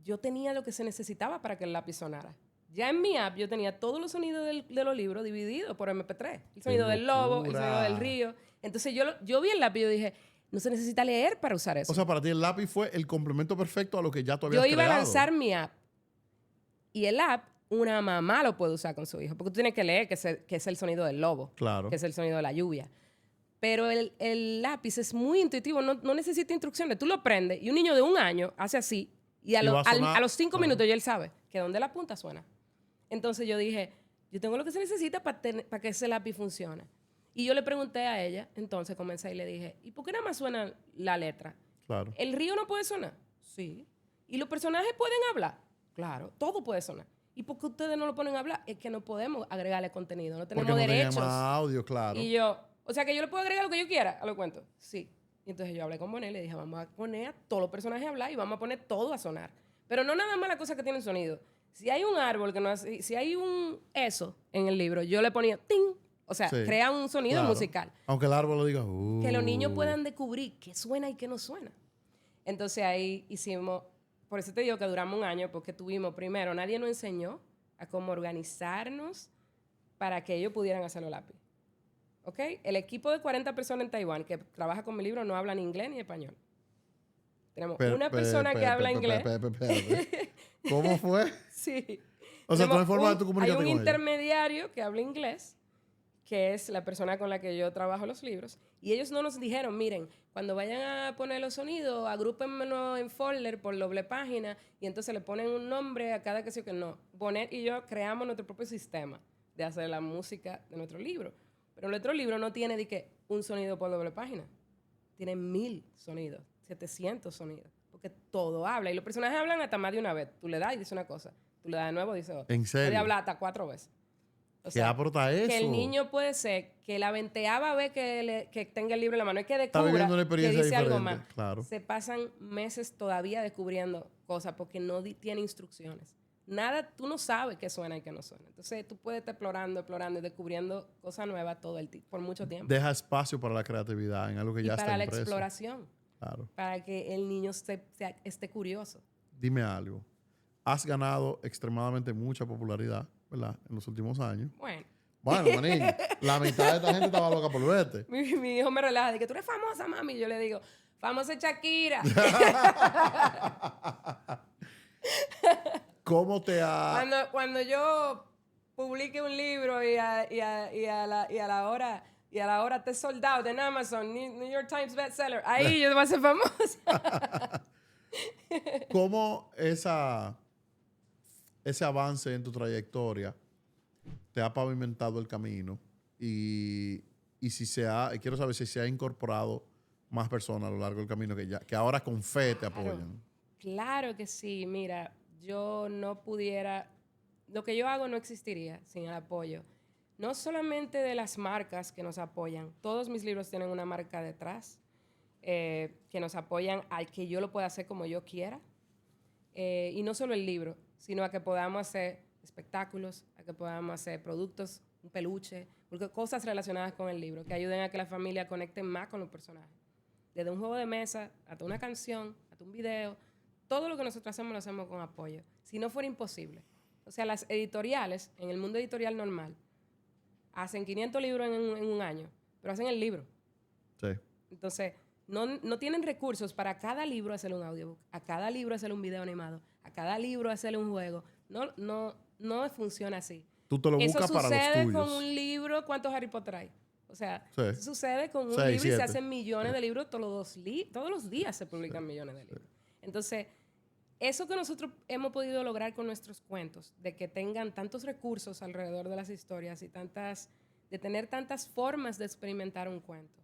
Yo tenía lo que se necesitaba para que el lápiz sonara. Ya en mi app yo tenía todos los sonidos de los libros divididos por MP3. El sonido del lobo, el sonido del río. Entonces yo vi el lápiz y yo dije, no se necesita leer para usar eso. O sea, para ti el lápiz fue el complemento perfecto a lo que ya tú habías Yo iba creado. a lanzar mi app. Y el app, una mamá lo puede usar con su hijo. Porque tú tienes que leer que es el sonido del lobo. Claro. Que es el sonido de la lluvia. Pero el lápiz es muy intuitivo. No necesita instrucciones. Tú lo prendes y un niño de 1 año hace así. Y a los 5 minutos ya él sabe que donde la punta suena. Entonces yo dije, yo tengo lo que se necesita para que ese lápiz funcione. Y yo le pregunté a ella, entonces comencé y le dije, ¿y por qué nada más suena la letra? Claro. ¿El río no puede sonar? Sí. ¿Y los personajes pueden hablar? Claro, todo puede sonar. ¿Y por qué ustedes no lo ponen a hablar? Es que no podemos agregarle contenido, no tenemos Porque no tenía derechos. más audio, claro. Y yo, o sea, que yo le puedo agregar lo que yo quiera a los cuentos. Sí. Y entonces yo hablé con Bonet y le dije, vamos a poner a todos los personajes a hablar y vamos a poner todo a sonar. Pero no nada más las cosas que tienen sonido. Si hay un árbol que no hace, si hay un eso en el libro, yo le ponía ting. O sea, Sí, crea un sonido claro. musical. Aunque el árbol lo diga. Que los niños puedan descubrir qué suena y qué no suena. Entonces ahí hicimos, por eso te digo que duramos 1 año, porque tuvimos primero, nadie nos enseñó a cómo organizarnos para que ellos pudieran hacer los lápiz. ¿Ok? El equipo de 40 personas en Taiwán que trabaja con mi libro no habla ni inglés ni español. Tenemos una persona que habla inglés. ¿Cómo fue? Sí. O sea, tú no hay Tenemos forma de tu comunicarte Hay un con ellos. intermediario que habla inglés, que es la persona con la que yo trabajo los libros, y ellos no nos dijeron, miren, cuando vayan a poner los sonidos, agrúpenmelo en folder por doble página, y entonces le ponen un nombre a cada que sí o que no. Bonet y yo creamos nuestro propio sistema de hacer la música de nuestro libro. Pero nuestro libro no tiene de que un sonido por doble página. Tiene 1000 sonidos, 700 sonidos, porque todo habla, y los personajes hablan hasta más de una vez. Tú le das y dice una cosa, tú le das de nuevo y dice otra. ¿En serio? Puede hablar hasta 4 veces. O ¿Qué aporta eso? que el niño puede ser que la venteaba ve que tenga el libro en la mano y que Está descubra viviendo una que experiencia dice algo diferente, más. claro. Se pasan meses todavía descubriendo cosas porque no tiene instrucciones. Nada, tú no sabes qué suena y qué no suena. Entonces tú puedes estar explorando y descubriendo cosas nuevas todo el tiempo, por mucho tiempo. Deja espacio para la creatividad en algo que Y ya para está la impreso. exploración, Claro. para que el niño esté curioso. Dime algo. Has ganado extremadamente mucha popularidad, ¿verdad? En los últimos años. Bueno, Bueno, manín, la mitad de esta gente estaba loca por verte. mi hijo me relaja, dice que tú eres famosa, mami. Y yo le digo, famosa es Shakira. ¿Cómo te ha...? Cuando yo publique un libro y a la hora esté soldado en Amazon, New York Times bestseller, ahí yo voy a ser famosa. ¿Cómo ese avance en tu trayectoria te ha pavimentado el camino? Y si quiero saber si se ha incorporado más personas a lo largo del camino que ahora con fe te apoyan. Claro que sí. Mira, yo no pudiera lo que yo hago no existiría sin el apoyo. No solamente de las marcas que nos apoyan. Todos mis libros tienen una marca detrás que nos apoyan a que yo lo pueda hacer como yo quiera. Y no solo el libro, sino a que podamos hacer espectáculos, a que podamos hacer productos, un peluche, cosas relacionadas con el libro que ayuden a que la familia conecte más con los personajes. Desde un juego de mesa, hasta una canción, hasta un video, todo lo que nosotros hacemos lo hacemos con apoyo. Si no fuera imposible. O sea, las editoriales, en el mundo editorial normal, hacen 500 libros en un año, pero hacen el libro. Sí. Entonces, no tienen recursos para cada libro hacerle un audiobook, a cada libro hacerle un video animado, a cada libro hacerle un juego. No funciona así. Tú te lo buscas para los tuyos. Eso sucede con un libro. ¿Cuántos Harry Potter hay? O sea, sí. eso sucede con un 6, libro 7. y se hacen millones de libros todos los días se publican millones de libros. Entonces, eso que nosotros hemos podido lograr con nuestros cuentos, de que tengan tantos recursos alrededor de las historias y de tener tantas formas de experimentar un cuento,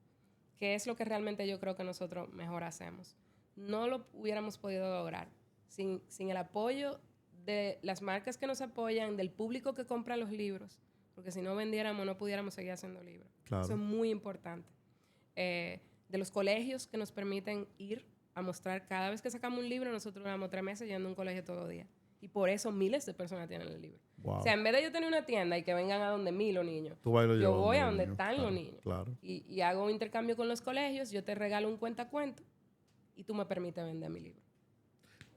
que es lo que realmente yo creo que nosotros mejor hacemos. No lo hubiéramos podido lograr sin el apoyo de las marcas que nos apoyan, del público que compra los libros, porque si no vendiéramos no pudiéramos seguir haciendo libros. Claro. Eso es muy importante. De los colegios que nos permiten ir a mostrar, cada vez que sacamos un libro, nosotros duramos 3 meses yendo a un colegio todos los días. Y por eso miles de personas tienen el libro. Wow. O sea, en vez de yo tener una tienda y que vengan a donde mí los niños, yo voy a donde están los niños. Claro. Y hago un intercambio con los colegios, yo te regalo un cuentacuento y tú me permites vender mi libro.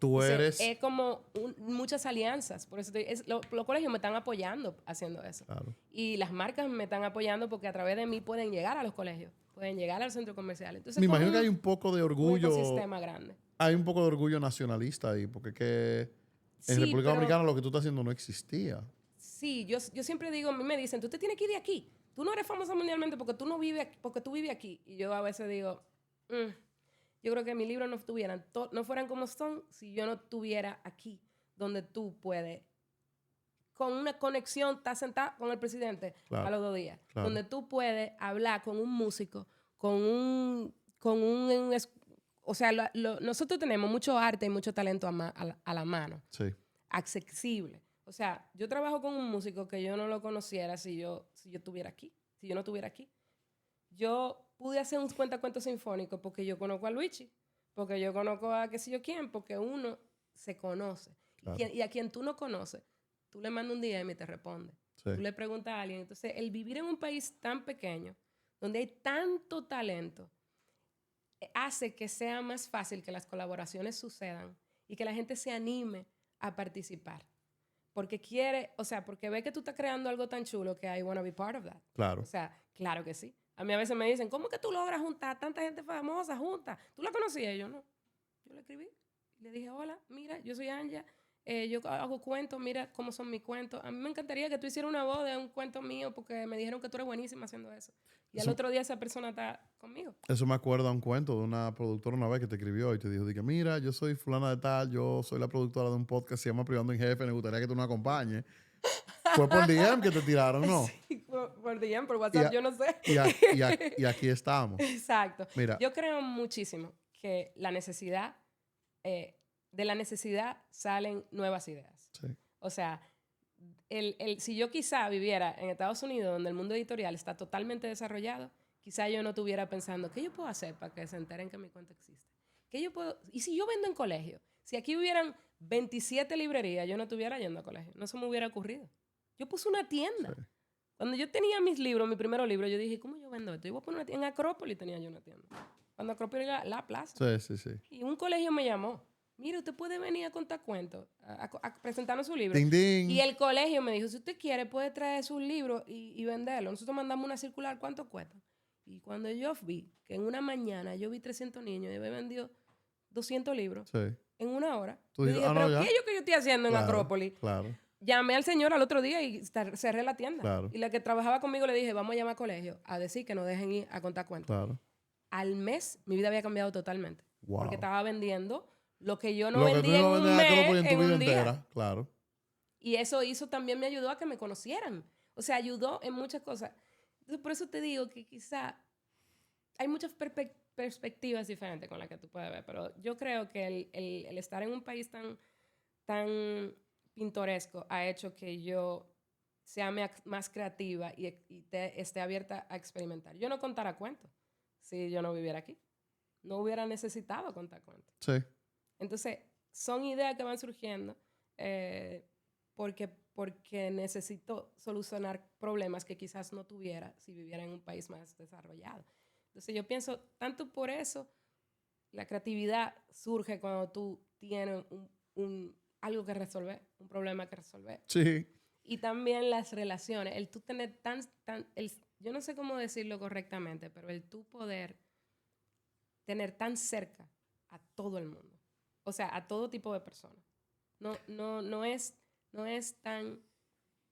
Tú eres... Es como muchas alianzas. Por eso los colegios me están apoyando haciendo eso. Claro. Y las marcas me están apoyando porque a través de mí pueden llegar a los colegios, pueden llegar al centro comercial. Entonces, me imagino que hay un poco de orgullo. Un ecosistema grande. Hay un poco de orgullo nacionalista ahí, porque en República Dominicana lo que tú estás haciendo no existía. Sí, yo siempre digo, a mí me dicen, tú te tienes que ir de aquí. Tú no eres famosa mundialmente porque tú vives aquí. Y yo a veces digo, yo creo que mis libros no fueran como son si yo no estuviera aquí, donde tú puedes, con una conexión, estás sentado con el presidente a los 2 días, donde tú puedes hablar con un músico, o sea, nosotros tenemos mucho arte y mucho talento a la mano, sí, accesible. O sea, yo trabajo con un músico que yo no lo conociera si yo estuviera aquí, si yo no estuviera aquí. Yo pude hacer un cuentacuentos sinfónico porque yo conozco a Luigi, porque yo conozco a qué sé yo quién, porque uno se conoce. Claro. Y a quien tú no conoces, tú le mandas un DM y te responde. Sí. Tú le preguntas a alguien. Entonces, el vivir en un país tan pequeño, donde hay tanto talento, hace que sea más fácil que las colaboraciones sucedan y que la gente se anime a participar. Porque porque ve que tú estás creando algo tan chulo que I want to be part of that. Claro. O sea, claro que sí. A mí a veces me dicen, ¿cómo que tú logras juntar tanta gente famosa junta? ¿Tú la conocías? Y yo no. Yo le escribí. Le dije, hola, mira, yo soy Anja. Yo hago cuentos, mira cómo son mis cuentos. A mí me encantaría que tú hicieras una voz de un cuento mío porque me dijeron que tú eres buenísima haciendo eso. Y al otro día esa persona está conmigo. Eso me acuerda a un cuento de una productora una vez que te escribió y te dijo, mira, yo soy fulana de tal, yo soy la productora de un podcast que se llama Privando en Jefe, me gustaría que tú nos acompañes. Fue por DM que te tiraron, ¿no? Sí, por DM, por WhatsApp, yo no sé. Y aquí estamos. Exacto. Mira. Yo creo muchísimo que la necesidad, de la necesidad salen nuevas ideas. Sí. O sea, si yo quizá viviera en Estados Unidos, donde el mundo editorial está totalmente desarrollado, quizá yo no estuviera pensando, ¿qué yo puedo hacer para que se enteren que mi cuento existe? ¿Y si yo vendo en colegio? Si aquí hubieran 27 librerías, yo no estuviera yendo a colegio. No se me hubiera ocurrido. Yo puse una tienda. Sí. Cuando yo tenía mis libros, mi primer libro, yo dije, ¿cómo yo vendo esto? Yo voy a poner una tienda. En Acrópolis tenía yo una tienda. Cuando Acrópolis era la plaza. Sí. Y un colegio me llamó. Mira, usted puede venir a contar cuentos, a presentarnos su libro. Ding, ding. Y el colegio me dijo, si usted quiere, puede traer su libro y venderlo. Nosotros mandamos una circular, ¿cuánto cuesta? Y cuando yo vi que en una mañana yo vi 300 niños y había vendido 200 libros en una hora, yo dije, ¿pero qué es lo que yo estoy haciendo en Acrópolis? Claro. Llamé al señor al otro día y cerré la tienda. Claro. Y la que trabajaba conmigo le dije, vamos a llamar al colegio a decir que nos dejen ir a contar cuentos. Claro. Al mes, mi vida había cambiado totalmente. Wow. Porque estaba vendiendo lo que yo no vendía en un mes, en un día. Entera, claro. Y eso también me ayudó a que me conocieran. O sea, ayudó en muchas cosas. Entonces, por eso te digo que quizá hay muchas perspectivas diferentes con las que tú puedes ver. Pero yo creo que el estar en un país tan pintoresco ha hecho que yo sea más creativa y esté abierta a experimentar. Yo no contara cuentos si yo no viviera aquí. No hubiera necesitado contar cuentos. Sí. Entonces, son ideas que van surgiendo porque necesito solucionar problemas que quizás no tuviera si viviera en un país más desarrollado. Entonces, yo pienso, tanto por eso, la creatividad surge cuando tú tienes algo que resolver, un problema que resolver. Sí. Y también las relaciones, el tú tener yo no sé cómo decirlo correctamente, pero el tú poder tener tan cerca a todo el mundo. O sea, a todo tipo de personas. No es tan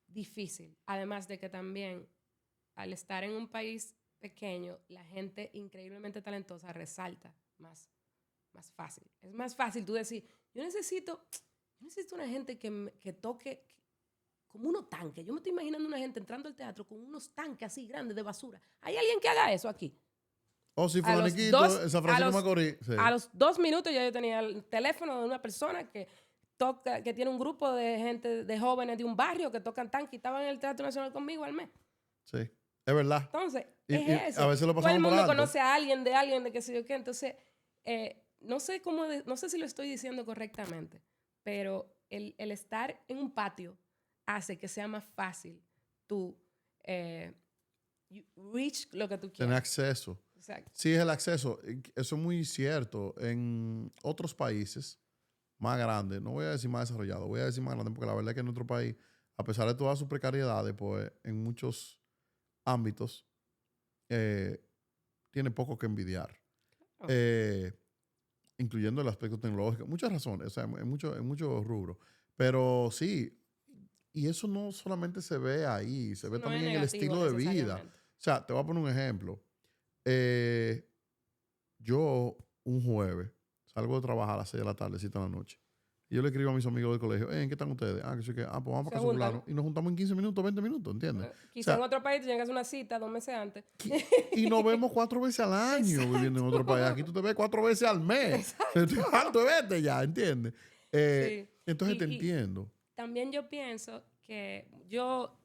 difícil. Además de que también, al estar en un país pequeño, la gente increíblemente talentosa resalta más fácil. Es más fácil tú decir, yo necesito una gente que toque como unos tanques. Yo me estoy imaginando una gente entrando al teatro con unos tanques así grandes de basura. ¿Hay alguien que haga eso aquí? O si fulaniquito, esa frase no me corrí. Sí. A los 2 minutos ya yo tenía el teléfono de una persona que tiene un grupo de gente, de jóvenes de un barrio que tocan tanque y estaban en el Teatro Nacional conmigo al mes. Sí, es verdad. Entonces, y eso. a veces lo todo pasamos el por mundo alto. conoce a alguien, de qué sé yo qué. Entonces, no sé si lo estoy diciendo correctamente, pero el estar en un patio hace que sea más fácil tú reach lo que tú quieres. Tener acceso. Exacto. Sí, es el acceso. Eso es muy cierto. En otros países más grandes, no voy a decir más desarrollados, voy a decir más grandes porque la verdad es que en nuestro país, a pesar de todas sus precariedades, pues en muchos ámbitos tiene poco que envidiar. Oh. Incluyendo el aspecto tecnológico. Muchas razones, o sea, en muchos rubros. Pero sí, y eso no solamente se ve ahí, se ve No también es en el estilo de vida. necesariamente. O sea, te voy a poner un ejemplo. Yo, un jueves, salgo de trabajar a las 6 de la tarde, 7 de la noche. Y yo le escribo a mis amigos del colegio, ¿en qué están ustedes? Que sí que, pues vamos para casa fulano. Y nos juntamos en 15 minutos, 20 minutos, ¿entiendes? Quizá en otro país te llegas a una cita 2 meses antes. Y nos vemos 4 veces al año. Exacto. Viviendo en otro país. Aquí tú te ves 4 veces al mes. Estoy harto de verte ya, ¿entiendes? Sí. Entonces te entiendo. También yo pienso que yo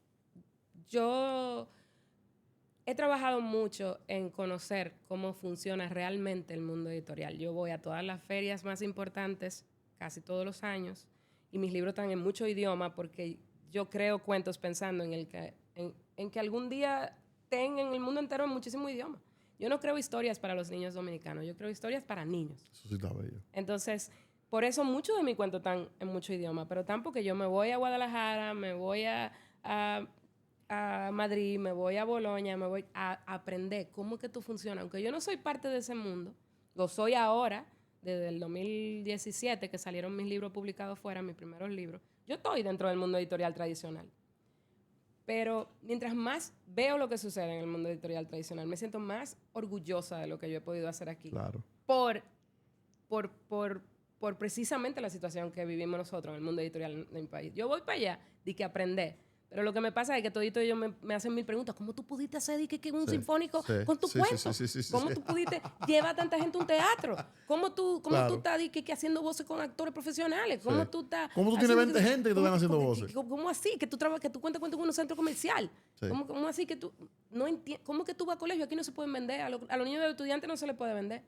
he trabajado mucho en conocer cómo funciona realmente el mundo editorial. Yo voy a todas las ferias más importantes casi todos los años y mis libros están en muchos idiomas porque yo creo cuentos pensando en que algún día estén en el mundo entero en muchísimos idiomas. Yo no creo historias para los niños dominicanos, yo creo historias para niños. Eso sí está bello. Entonces, por eso muchos de mis cuentos están en muchos idiomas, pero tampoco yo me voy a Guadalajara, me voy a Madrid, me voy a Bolonia, me voy a aprender cómo que tú funciona. Aunque yo no soy parte de ese mundo, lo soy ahora, desde el 2017 que salieron mis libros publicados fuera, mis primeros libros. Yo estoy dentro del mundo editorial tradicional. Pero mientras más veo lo que sucede en el mundo editorial tradicional, me siento más orgullosa de lo que yo he podido hacer aquí. Claro. Por precisamente la situación que vivimos nosotros en el mundo editorial de mi país. Yo voy para allá de que aprender. Pero lo que me pasa es que todito ellos me hacen 1000 preguntas. ¿Cómo tú pudiste hacer un sinfónico con tu cuento? ¿Cómo tú pudiste llevar a tanta gente a un teatro? ¿Cómo tú estás haciendo voces con actores profesionales? ¿Cómo tú estás... ¿Cómo tú tienes 20 gente que te están haciendo voces? ¿Cómo así? Que tú cuentas con un centro comercial. Sí. ¿Cómo así que tú... No entiendes? ¿Cómo que tú vas a colegio? Aquí no se pueden vender. A los niños de estudiantes no se les puede vender.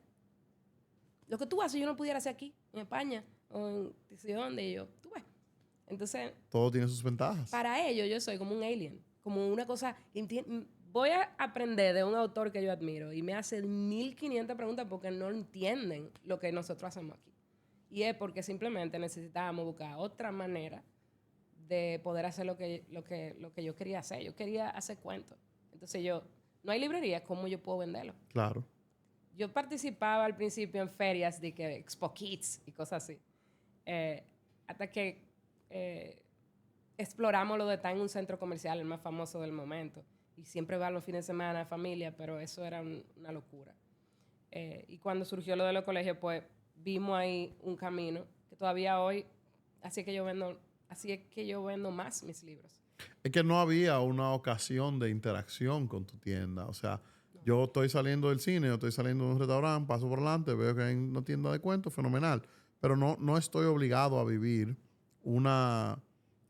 Lo que tú haces yo no pudiera hacer aquí, en España, o en dónde yo... Tú ves. Entonces... Todo tiene sus ventajas. Para ellos yo soy como un alien, como una cosa... Voy a aprender de un autor que yo admiro y me hace 1500 preguntas porque no entienden lo que nosotros hacemos aquí. Y es porque simplemente necesitábamos buscar otra manera de poder hacer lo que yo quería hacer. Yo quería hacer cuentos. Entonces no hay librería, ¿cómo yo puedo venderlo? Claro. Yo participaba al principio en ferias de que Expo Kids y cosas así. Hasta que exploramos lo de estar en un centro comercial, el más famoso del momento. Y siempre va los fines de semana, familia, pero eso era una locura. Y cuando surgió lo de los colegios, pues vimos ahí un camino que todavía hoy, así es que yo vendo más mis libros. Es que no había una ocasión de interacción con tu tienda. O sea, yo estoy saliendo del cine, yo estoy saliendo de un restaurante, paso por delante, veo que hay una tienda de cuentos, fenomenal. Pero no estoy obligado a vivir una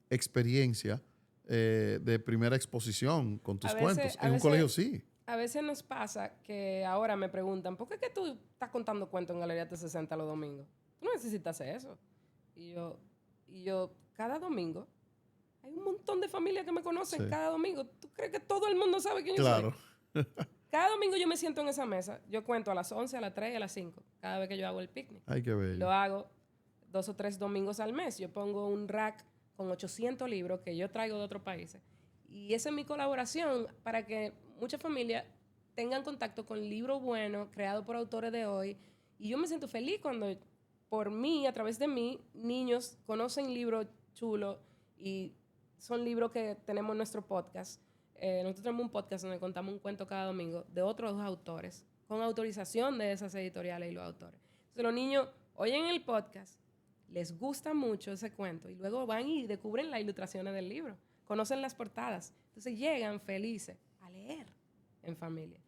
experiencia de primera exposición con tus A veces- cuentos. a En un veces- colegio sí. A veces nos pasa que ahora me preguntan, ¿por qué es que tú estás contando cuentos en Galería T60 los domingos? Tú no necesitas hacer eso. Y yo, cada domingo, hay un montón de familias que me conocen Sí. cada domingo. ¿Tú crees que todo el mundo sabe quién yo Claro. soy? Cada domingo yo me siento en esa mesa. Yo cuento a las 11, a las 3 y a las 5, cada vez que yo hago el picnic. Ay, qué bello. Lo hago 2 o 3 domingos al mes. Yo pongo un rack con 800 libros que yo traigo de otros países. Y esa es mi colaboración para que muchas familias tengan contacto con libros buenos creados por autores de hoy. Y yo me siento feliz cuando, por mí, a través de mí, niños conocen libros chulos y son libros que tenemos en nuestro podcast. Nosotros tenemos un podcast donde contamos un cuento cada domingo de otros autores, con autorización de esas editoriales y los autores. Entonces los niños oyen el podcast, les gusta mucho ese cuento y luego van y descubren las ilustraciones del libro, conocen las portadas. Entonces llegan felices a leer en familia.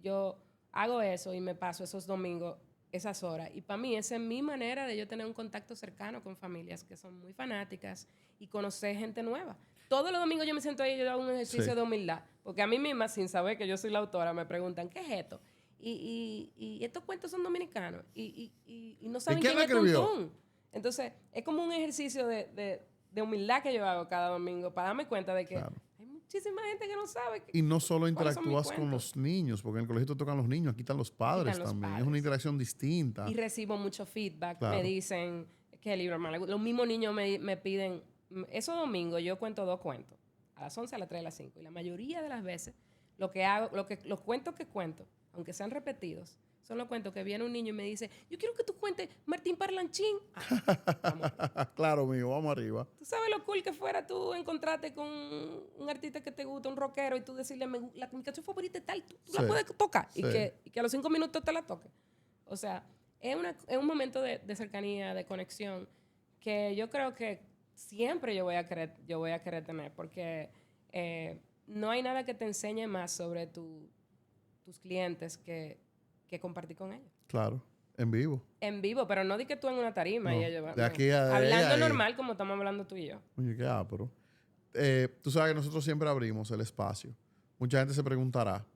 Yo hago eso y me paso esos domingos, esas horas. Y para mí esa es mi manera de yo tener un contacto cercano con familias que son muy fanáticas y conocer gente nueva. Todos los domingos yo me siento ahí y yo hago un ejercicio Sí. de humildad. Porque a mí misma, sin saber que yo soy la autora, me preguntan, ¿qué es esto? Y estos cuentos son dominicanos. Y no saben quién quién lo es escribió? Tuntún. Entonces, es como un ejercicio de humildad que yo hago cada domingo para darme cuenta de que Claro. hay muchísima gente que no sabe. Y no solo ¿Cuáles son mis interactúas con cuentos? los niños, porque en el colegio te tocan los niños, aquí están los padres están los también. Es padres. una interacción distinta. Y recibo mucho feedback. Claro. Me dicen que el libro más le gusta. Los mismos niños me piden. Esos domingos yo cuento 2 cuentos. A las 11, a las 3, a las 5. Y la mayoría de las veces, lo que hago, los cuentos que cuento, aunque sean repetidos, son los cuentos que viene un niño y me dice, yo quiero que tú cuentes Martín Parlanchín. Vamos. Claro, mío, vamos arriba. ¿Tú sabes lo cool que fuera tú encontrarte con un artista que te gusta, un rockero, y tú decirle, la canción favorita es tal, tú la Sí. puedes tocar? Sí. Y que a los 5 minutos te la toque. O sea, es un momento de cercanía, de conexión, que yo creo que siempre yo voy a querer tener, porque no hay nada que te enseñe más sobre tus clientes que compartir con ellos. Claro, en vivo. En vivo, pero no di que tú en una tarima No, y ellos van. de aquí a Hablando ahí. normal como estamos hablando tú y yo. Oye, qué ápero. Tú sabes que nosotros siempre abrimos el espacio. Mucha gente se preguntará,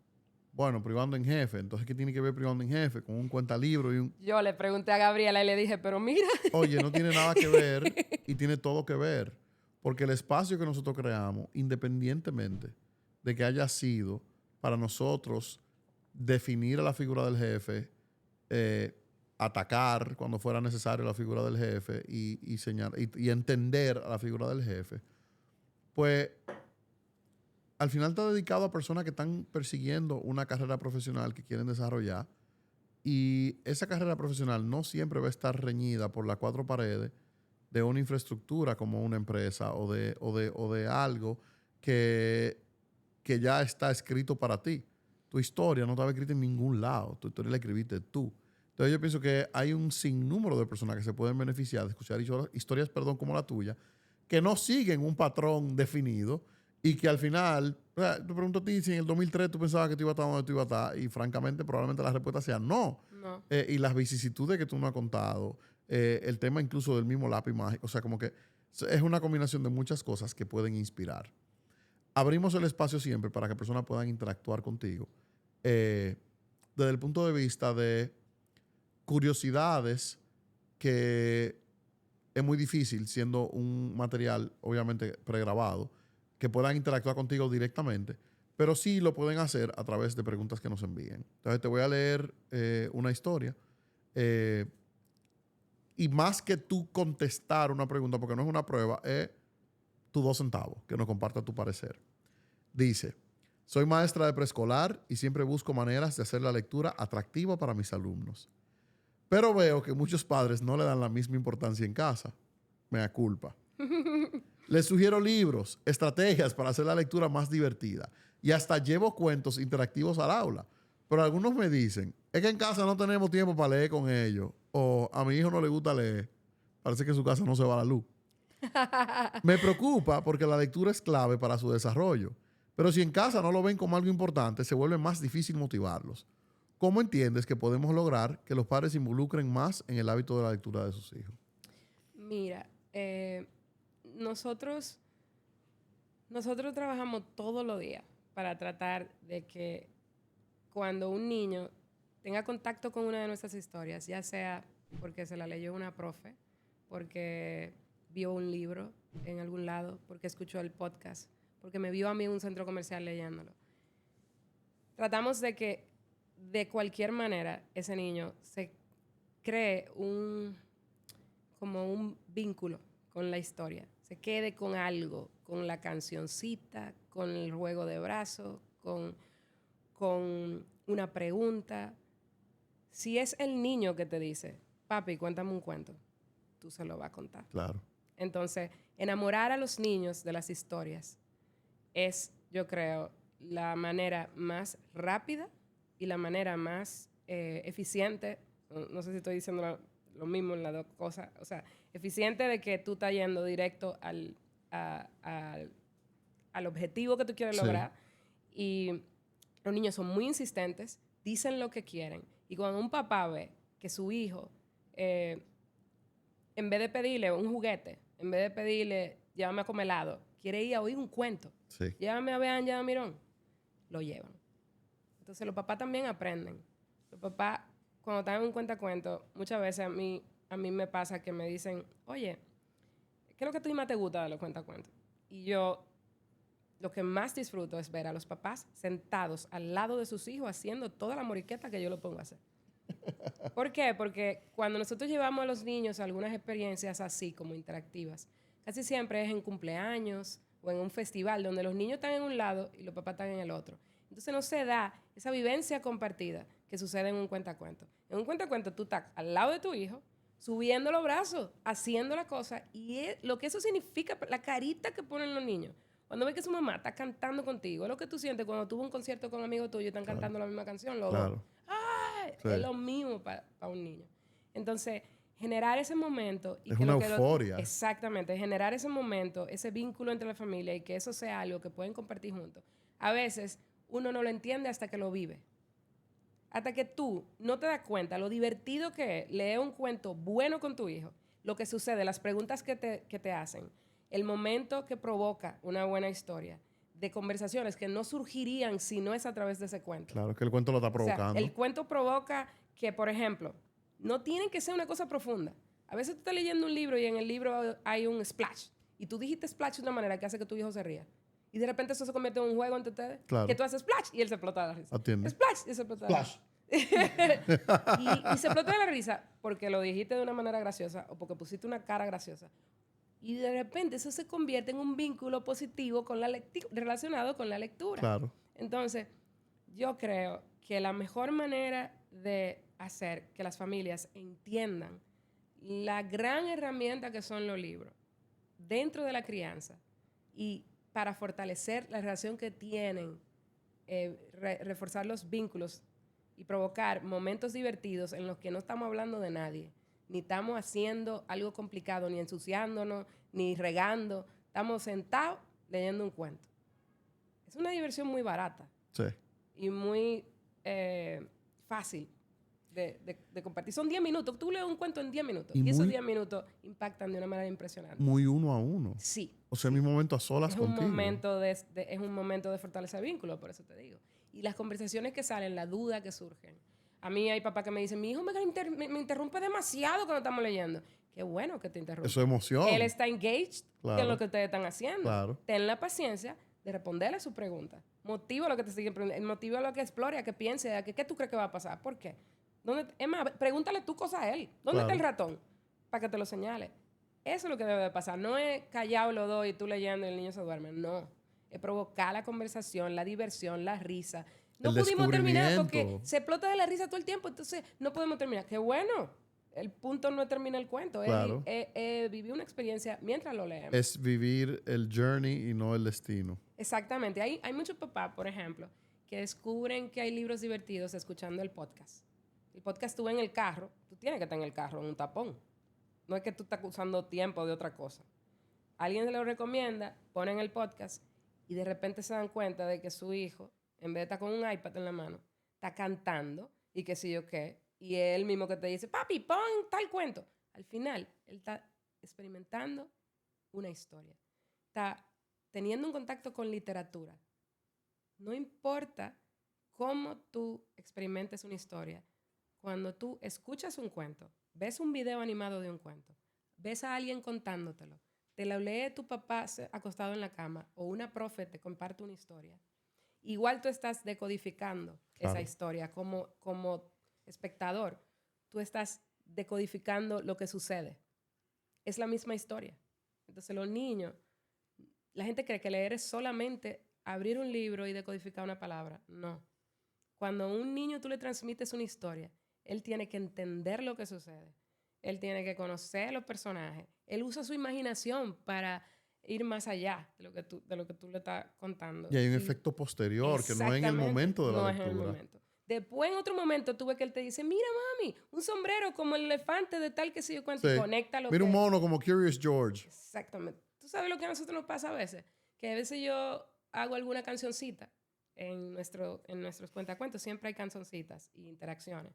bueno, privando en jefe, entonces ¿qué tiene que ver privando en jefe con un cuentalibro y un... Yo le pregunté a Gabriela y le dije, pero mira, Oye, no tiene nada que ver y tiene todo que ver. Porque el espacio que nosotros creamos, independientemente de que haya sido para nosotros definir a la figura del jefe, atacar cuando fuera necesario la figura del jefe y entender a la figura del jefe, pues al final está dedicado a personas que están persiguiendo una carrera profesional que quieren desarrollar, y esa carrera profesional no siempre va a estar reñida por las 4 paredes de una infraestructura como una empresa o de algo que ya está escrito para ti. Tu historia no estaba escrita en ningún lado. Tu historia la escribiste tú. Entonces yo pienso que hay un sinnúmero de personas que se pueden beneficiar de escuchar historias como la tuya, que no siguen un patrón definido y que al final, o sea, te pregunto a ti si en el 2003 tú pensabas que tú ibas a estar donde tú ibas a estar, y francamente probablemente la respuesta sea no. no. Y las vicisitudes que tú no has contado, el tema incluso del mismo lápiz mágico, o sea, como que es una combinación de muchas cosas que pueden inspirar. Abrimos el espacio siempre para que personas puedan interactuar contigo desde el punto de vista de curiosidades, que es muy difícil siendo un material obviamente pregrabado, que puedan interactuar contigo directamente, pero sí lo pueden hacer a través de preguntas que nos envíen. Entonces te voy a leer una historia. Y más que tú contestar una pregunta, porque no es una prueba, es tus 2 centavos, que nos comparta tu parecer. Dice, soy maestra de preescolar y siempre busco maneras de hacer la lectura atractiva para mis alumnos. Pero veo que muchos padres no le dan la misma importancia en casa. Me da culpa. Les sugiero libros, estrategias para hacer la lectura más divertida, y hasta llevo cuentos interactivos al aula. Pero algunos me dicen, es que en casa no tenemos tiempo para leer con ellos, o a mi hijo no le gusta leer. Parece que en su casa no se va la luz. Me preocupa porque la lectura es clave para su desarrollo. Pero si en casa no lo ven como algo importante, se vuelve más difícil motivarlos. ¿Cómo entiendes que podemos lograr que los padres se involucren más en el hábito de la lectura de sus hijos? Mira, nosotros Nosotros trabajamos todos los días para tratar de que cuando un niño tenga contacto con una de nuestras historias, ya sea porque se la leyó una profe, porque vio un libro en algún lado, porque escuchó el podcast, porque me vio a mí en un centro comercial leyéndolo. Tratamos de que de cualquier manera ese niño se cree como un vínculo con la historia, se quede con algo, con la cancioncita, con el juego de brazos, con una pregunta. Si es el niño que te dice, papi, cuéntame un cuento, tú se lo vas a contar. Claro. Entonces, enamorar a los niños de las historias es, yo creo, la manera más rápida y la manera más eficiente. No sé si estoy diciendo lo mismo en las dos cosas. O sea, eficiente de que tú estás yendo directo al objetivo que tú quieres lograr. Y los niños son muy insistentes, dicen lo que quieren. Y cuando un papá ve que su hijo, en vez de pedirle un juguete, en vez de pedirle, llévame a comer helado, quiere ir a oír un cuento. Sí. Llévame a ver a Ángela Mirón. Lo llevan. Entonces los papás también aprenden. Los papás, cuando están en un cuentacuento, muchas veces a mí me pasa que me dicen, oye, ¿qué es lo que a ti más te gusta de los cuentacuentos? Y yo, lo que más disfruto es ver a los papás sentados al lado de sus hijos haciendo toda la moriqueta que yo lo pongo a hacer. ¿Por qué? Porque cuando nosotros llevamos a los niños a algunas experiencias así como interactivas, casi siempre es en cumpleaños o en un festival donde los niños están en un lado y los papás están en el otro. Entonces no se da esa vivencia compartida que sucede en un cuentacuento. En un cuentacuento tú estás al lado de tu hijo, subiendo los brazos, haciendo la cosa, y lo que eso significa, la carita que ponen los niños. Cuando ves que su mamá está cantando contigo, es lo que tú sientes cuando tuvo un concierto con amigos tuyos y están cantando la misma canción, los dos. ¡Ay! Sí. Es lo mismo para un niño. Entonces, generar ese momento... Y es una euforia. Exactamente, generar ese momento, ese vínculo entre la familia y que eso sea algo que pueden compartir juntos. A veces uno no lo entiende hasta que lo vive. Hasta que tú no te das cuenta lo divertido que es leer un cuento bueno con tu hijo, lo que sucede, las preguntas que te hacen, el momento que provoca una buena historia, de conversaciones que no surgirían si no es a través de ese cuento. Claro, que el cuento lo está provocando. O sea, el cuento provoca que, por ejemplo, no tienen que ser una cosa profunda. A veces tú estás leyendo un libro y en el libro hay un splash. Y tú dijiste splash de una manera que hace que tu hijo se ría. Y de repente eso se convierte en un juego entre ustedes. Claro. Que tú haces splash y él se explota de la risa. Atiende. Splash y se explota de la risa. y se explota de la risa porque lo dijiste de una manera graciosa o porque pusiste una cara graciosa. Y de repente eso se convierte en un vínculo positivo con relacionado con la lectura. Claro. Entonces, yo creo que la mejor manera de hacer que las familias entiendan la gran herramienta que son los libros dentro de la crianza y para fortalecer la relación que tienen, reforzar los vínculos y provocar momentos divertidos en los que no estamos hablando de nadie, ni estamos haciendo algo complicado, ni ensuciándonos, ni regando. Estamos sentados leyendo un cuento. Es una diversión muy barata. Sí. Y muy fácil de compartir. Son 10 minutos. Tú lees un cuento en 10 minutos. Y esos 10 minutos impactan de una manera impresionante. Muy uno a uno. Sí. O sea, sí. Mi momento a solas contigo. Es un momento de fortalecer vínculos, por eso te digo. Y las conversaciones que salen, la duda que surgen. A mí hay papás que me dicen, mi hijo me interrumpe demasiado cuando estamos leyendo. Qué bueno que te interrumpe. Eso es emoción. Él está engaged con lo que ustedes están haciendo. Claro. Ten la paciencia de responderle a su pregunta. Motiva lo que te sigue preguntando. Motiva lo que explore, a que piense, a que qué tú crees que va a pasar. ¿Por qué? Es más, pregúntale tú cosas a él. ¿Dónde está el ratón? Para que te lo señale. Eso es lo que debe de pasar. No es callado los dos y tú leyendo y el niño se duerme. No. Es provocar la conversación, la diversión, la risa. No pudimos terminar porque se explota de la risa todo el tiempo. Entonces, no podemos terminar. ¡Qué bueno! El punto no es terminar el cuento. Claro. Es vivir una experiencia mientras lo leemos. Es vivir el journey y no el destino. Exactamente. Hay muchos papás, por ejemplo, que descubren que hay libros divertidos escuchando el podcast. El podcast tú en el carro, tú tienes que estar en el carro, en un tapón. No es que tú estás usando tiempo de otra cosa. Alguien se lo recomienda, ponen el podcast y de repente se dan cuenta de que su hijo, en vez de estar con un iPad en la mano, está cantando y qué sé yo qué. Y es él mismo que te dice, papi, pon tal cuento. Al final, él está experimentando una historia. Está teniendo un contacto con literatura, no importa cómo tú experimentes una historia, cuando tú escuchas un cuento, ves un video animado de un cuento, ves a alguien contándotelo, te lo lee tu papá acostado en la cama o una profe te comparte una historia, igual tú estás decodificando esa historia como espectador. Tú estás decodificando lo que sucede. Es la misma historia. Entonces los niños, la gente cree que leer es solamente abrir un libro y decodificar una palabra. No. Cuando a un niño tú le transmites una historia, él tiene que entender lo que sucede. Él tiene que conocer los personajes. Él usa su imaginación para ir más allá de lo que tú le estás contando. Y hay un efecto posterior, que no es en el momento de la lectura. No es en el momento. Después, en otro momento, tú ves que él te dice, mira, mami, un sombrero como el elefante de tal que se yo cuento, y conéctalo. Mira un mono como Curious George. Exactamente. ¿Tú sabes lo que a nosotros nos pasa a veces? Que a veces yo hago alguna cancioncita en nuestros cuentacuentos. Siempre hay cancioncitas y interacciones.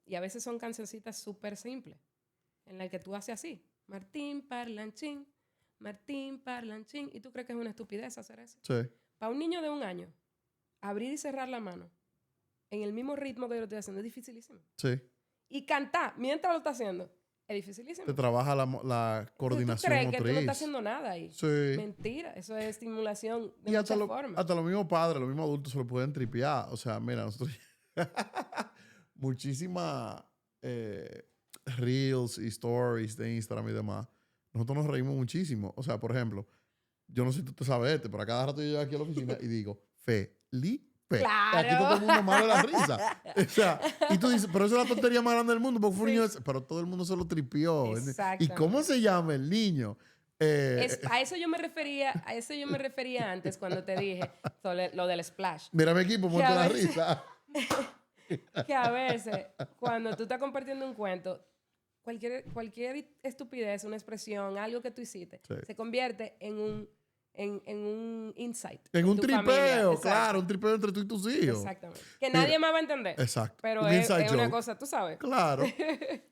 Y a veces son cancioncitas súper simples, en las que tú haces así. Martín Parlanchín, Martín Parlanchín. ¿Y tú crees que es una estupidez hacer eso? Sí. Para un niño de 1 año, abrir y cerrar la mano en el mismo ritmo que yo lo estoy haciendo es dificilísimo. Sí. Y cantar mientras lo está haciendo es dificilísimo. Te trabaja la coordinación motriz. ¿Tú crees motriz. que tú no estás haciendo nada ahí? Sí. Mentira. Eso es estimulación de y muchas formas. hasta los mismos padres, los mismos adultos se lo pueden tripear. O sea, mira, nosotros... muchísimas reels y stories de Instagram y demás. Nosotros nos reímos muchísimo. O sea, por ejemplo, yo no sé si tú te sabes pero a cada rato yo llego aquí a la oficina y digo, Felipe. Claro. Aquí está todo el mundo malo de la risa. O sea, y tú dices, pero eso es la tontería más grande del mundo, porque fue un niño, pero todo el mundo se lo tripió. ¿Y cómo se llama el niño? A eso yo me refería antes cuando te dije lo del splash. Mira mi equipo, muerto la risa. Que a veces, cuando tú estás compartiendo un cuento, cualquier estupidez, una expresión, algo que tú hiciste, se convierte en un insight. En un tripeo, claro, un tripeo entre tú y tus hijos. Exactamente. Que nadie más va a entender. Exacto. Pero es una cosa, tú sabes. Claro.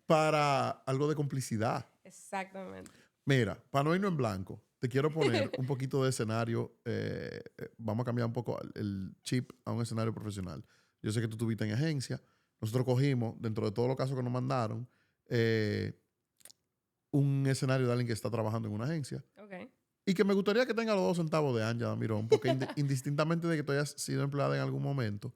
Para algo de complicidad. Exactamente. Mira, para no irnos en blanco, te quiero poner un poquito de escenario. Vamos a cambiar un poco el chip a un escenario profesional. Yo sé que tú estuviste en agencia. Nosotros cogimos, dentro de todos los casos que nos mandaron, un escenario de alguien que está trabajando en una agencia. Okay. Y que me gustaría que tenga los 2 centavos de Anja Mirón, porque indistintamente de que tú hayas sido empleada en algún momento,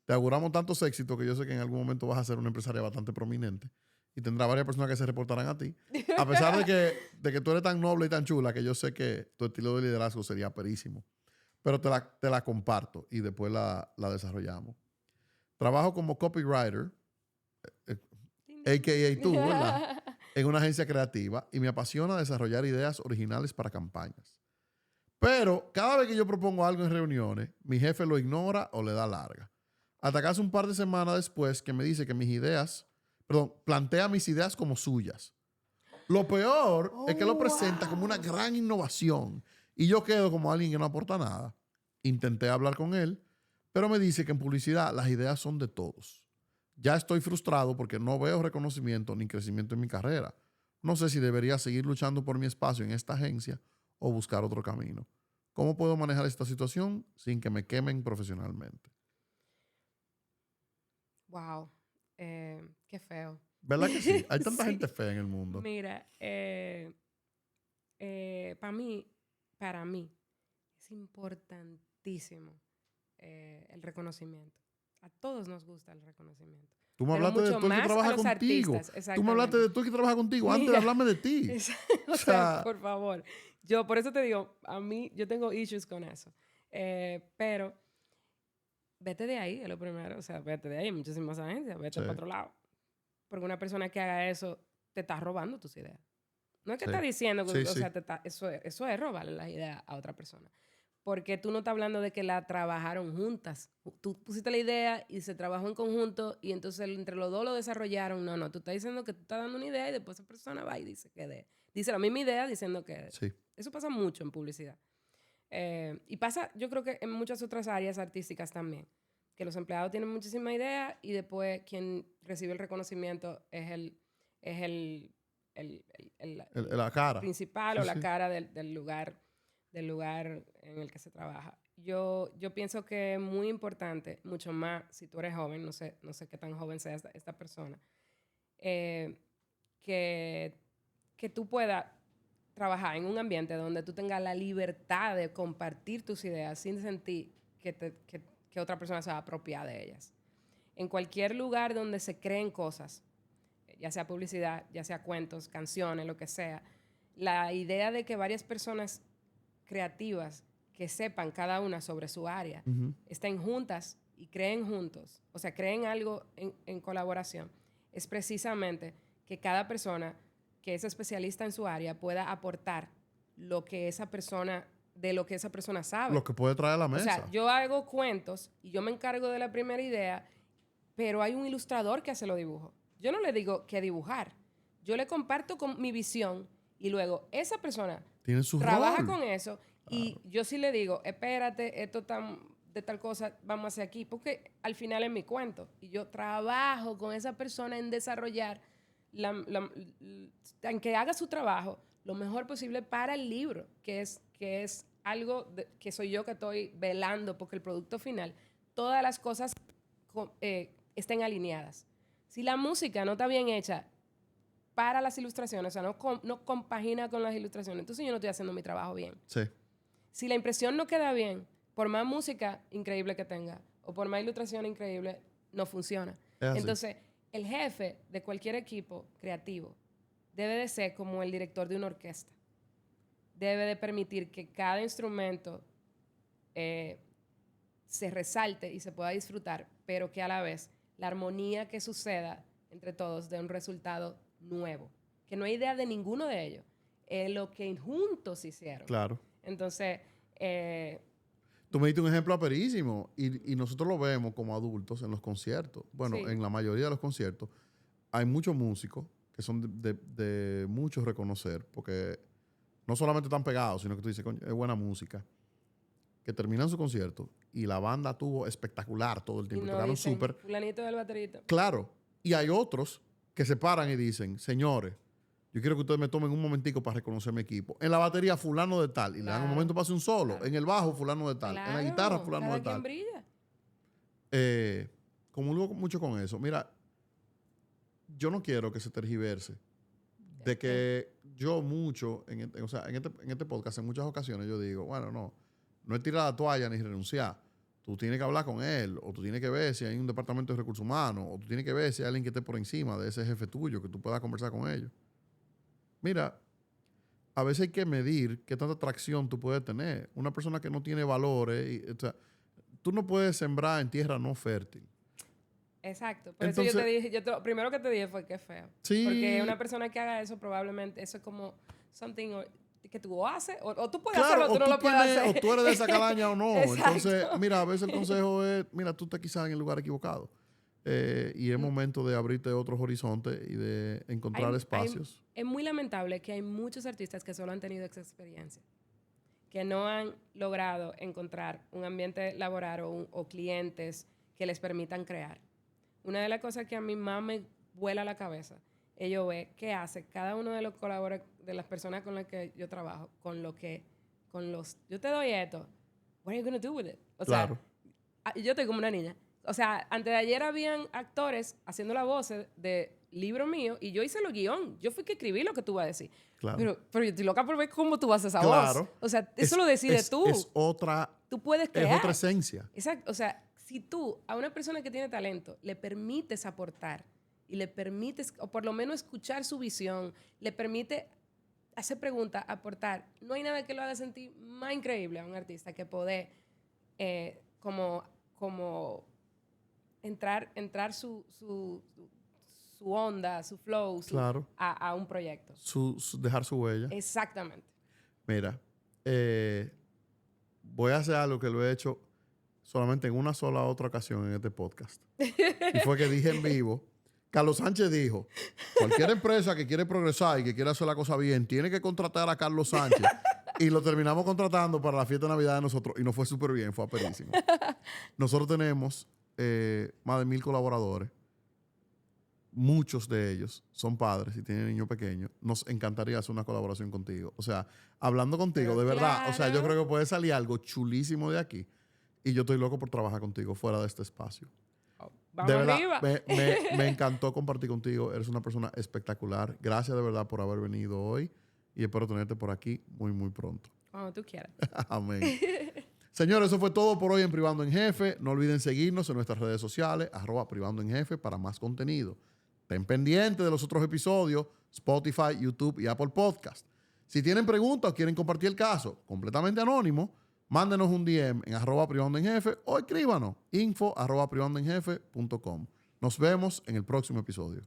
te auguramos tantos éxitos que yo sé que en algún momento vas a ser una empresaria bastante prominente y tendrá varias personas que se reportarán a ti. A pesar de que tú eres tan noble y tan chula que yo sé que tu estilo de liderazgo sería perísimo. Pero te la comparto y después la desarrollamos. Trabajo como copywriter, a.k.a. tú, ¿verdad? En una agencia creativa y me apasiona desarrollar ideas originales para campañas. Pero cada vez que yo propongo algo en reuniones, mi jefe lo ignora o le da larga. Hasta que hace un par de semanas después que me dice que plantea mis ideas como suyas. Lo peor es que lo presenta como una gran innovación y yo quedo como alguien que no aporta nada. Intenté hablar con él, pero me dice que en publicidad las ideas son de todos. Ya estoy frustrado porque no veo reconocimiento ni crecimiento en mi carrera. No sé si debería seguir luchando por mi espacio en esta agencia o buscar otro camino. ¿Cómo puedo manejar esta situación sin que me quemen profesionalmente? Wow. Qué feo. ¿Verdad que sí? Hay tanta gente fea en el mundo. Mira, para mí, es importantísimo el reconocimiento. A todos nos gusta el reconocimiento. Tú me hablaste de tú que trabaja contigo. Tú me hablaste de tú que trabaja contigo antes de hablarme de ti. O sea, por favor. Por eso te digo, yo tengo issues con eso. Pero vete de ahí, es lo primero. O sea, vete de ahí. Hay muchísimas agencias. Vete para otro lado. Porque una persona que haga eso te está robando tus ideas. No es que está diciendo que eso es robarle las ideas a otra persona. Porque tú no estás hablando de que la trabajaron juntas. Tú pusiste la idea y se trabajó en conjunto y entonces entre los dos lo desarrollaron. No. Tú estás diciendo que tú estás dando una idea y después esa persona va y dice dice la misma idea diciendo que... Sí. Eso pasa mucho en publicidad. Y pasa, yo creo que en muchas otras áreas artísticas también. Que los empleados tienen muchísima idea y después quien recibe el reconocimiento es la cara. principal o la cara del lugar del lugar en el que se trabaja. Yo pienso que es muy importante, mucho más si tú eres joven, no sé qué tan joven sea esta persona, que tú puedas trabajar en un ambiente donde tú tengas la libertad de compartir tus ideas sin sentir que otra persona se va a apropiar de ellas. En cualquier lugar donde se creen cosas, ya sea publicidad, ya sea cuentos, canciones, lo que sea, la idea de que varias personas creativas que sepan cada una sobre su área, estén juntas y creen juntos, o sea, creen algo en colaboración, es precisamente que cada persona que es especialista en su área pueda aportar de lo que esa persona sabe. Lo que puede traer a la mesa. O sea, yo hago cuentos y yo me encargo de la primera idea, pero hay un ilustrador que hace los dibujos. Yo no le digo qué dibujar. Yo le comparto con mi visión y luego esa persona tiene su trabaja rol con eso y yo sí le digo, espérate, esto de tal cosa vamos a hacer aquí, porque al final es mi cuento y yo trabajo con esa persona en desarrollar en que haga su trabajo lo mejor posible para el libro, que es algo que soy yo que estoy velando porque el producto final, todas las cosas estén alineadas. Si la música no está bien hecha para las ilustraciones, o sea, no compagina con las ilustraciones, entonces yo no estoy haciendo mi trabajo bien. Sí. Si la impresión no queda bien, por más música increíble que tenga o por más ilustración increíble, no funciona. Entonces, el jefe de cualquier equipo creativo debe de ser como el director de una orquesta. Debe de permitir que cada instrumento se resalte y se pueda disfrutar, pero que a la vez la armonía que suceda entre todos dé un resultado nuevo. Que no hay idea de ninguno de ellos. Es lo que juntos hicieron. Claro. Entonces, tú me diste un ejemplo aperísimo y nosotros lo vemos como adultos en los conciertos. Bueno, sí. En la mayoría de los conciertos hay muchos músicos que son de muchos reconocer, porque no solamente están pegados, sino que tú dices, coño, es buena música, que terminan su concierto y la banda tuvo espectacular todo el tiempo. Quedaron súper. Fulanito del baterito. Claro. Y hay otros que se paran y dicen, señores, yo quiero que ustedes me tomen un momentico para reconocer mi equipo. En la batería, fulano de tal. Y le dan un momento para hacer un solo. Claro. En el bajo, fulano de tal. En la guitarra, fulano de tal. Brilla. Comulgo mucho con eso. Mira, yo no quiero que se tergiverse. De que yo mucho, en este podcast, en muchas ocasiones, yo digo, bueno, no es tirar la toalla ni renunciar. Tú tienes que hablar con él, o tú tienes que ver si hay un departamento de recursos humanos, o tú tienes que ver si hay alguien que esté por encima de ese jefe tuyo, que tú puedas conversar con ellos. Mira, a veces hay que medir qué tanta atracción tú puedes tener. Una persona que no tiene valores, o sea, tú no puedes sembrar en tierra no fértil. Exacto. Por entonces, eso yo te dije, lo primero que te dije fue que es feo. Sí. Porque una persona que haga eso probablemente, eso es como something que tú haces, o tú puedes claro, hacerlo, o tú no lo puedes hacer. O tú eres de esa calaña o no. Entonces, mira, a veces el consejo es, mira, tú estás quizás en el lugar equivocado. Y es momento de abrirte otros horizontes y de encontrar espacios. Es muy lamentable que hay muchos artistas que solo han tenido esa experiencia, que no han logrado encontrar un ambiente laboral o clientes que les permitan crear. Una de las cosas que a mí más me vuela la cabeza es yo ver qué hace cada uno de los colaboradores, de las personas con las que yo trabajo, yo te doy esto, what are you going to do with it? O claro. sea, yo estoy como una niña. O sea, antes de ayer habían actores haciendo la voz de libro mío y yo hice el guión. Yo fui que escribí lo que tú vas a decir. Claro. Pero yo estoy loca por ver cómo tú haces esa voz. O sea, eso lo decides tú. Es otra... Tú puedes crear. Es otra esencia. Exacto. O sea, si tú a una persona que tiene talento le permites aportar y le permites, o por lo menos escuchar su visión, le permite hacer preguntas, aportar, no hay nada que lo haga sentir más increíble a un artista que poder como entrar su onda, su flow, claro. a un proyecto. Dejar su huella. Exactamente. Mira, voy a hacer algo que lo he hecho solamente en una sola otra ocasión en este podcast. Y fue que dije en vivo, Carlos Sánchez dijo, cualquier empresa que quiere progresar y que quiere hacer la cosa bien, tiene que contratar a Carlos Sánchez. Y lo terminamos contratando para la fiesta de Navidad de nosotros. Y nos fue súper bien, fue aperísimo. Nosotros tenemos más de 1,000 colaboradores. muchos de ellos son padres y tienen niños pequeños, nos encantaría hacer una colaboración contigo. O sea, hablando contigo, Pero de verdad, o sea, yo claro. creo que puede salir algo chulísimo de aquí. Y yo estoy loco por trabajar contigo fuera de este espacio. Vamos De verdad, arriba. me encantó compartir contigo. Eres una persona espectacular. Gracias de verdad por haber venido hoy y espero tenerte por aquí muy, muy pronto. Cuando tú quieras. Amén. Señores, eso fue todo por hoy en Privando en Jefe. No olviden seguirnos en nuestras redes sociales, @Privando en Jefe, para más contenido. Estén pendientes de los otros episodios, Spotify, YouTube y Apple Podcast. Si tienen preguntas o quieren compartir el caso completamente anónimo, mándenos un DM en @Privando en Jefe o escríbanos info@privandoenjefe.com. Nos vemos en el próximo episodio.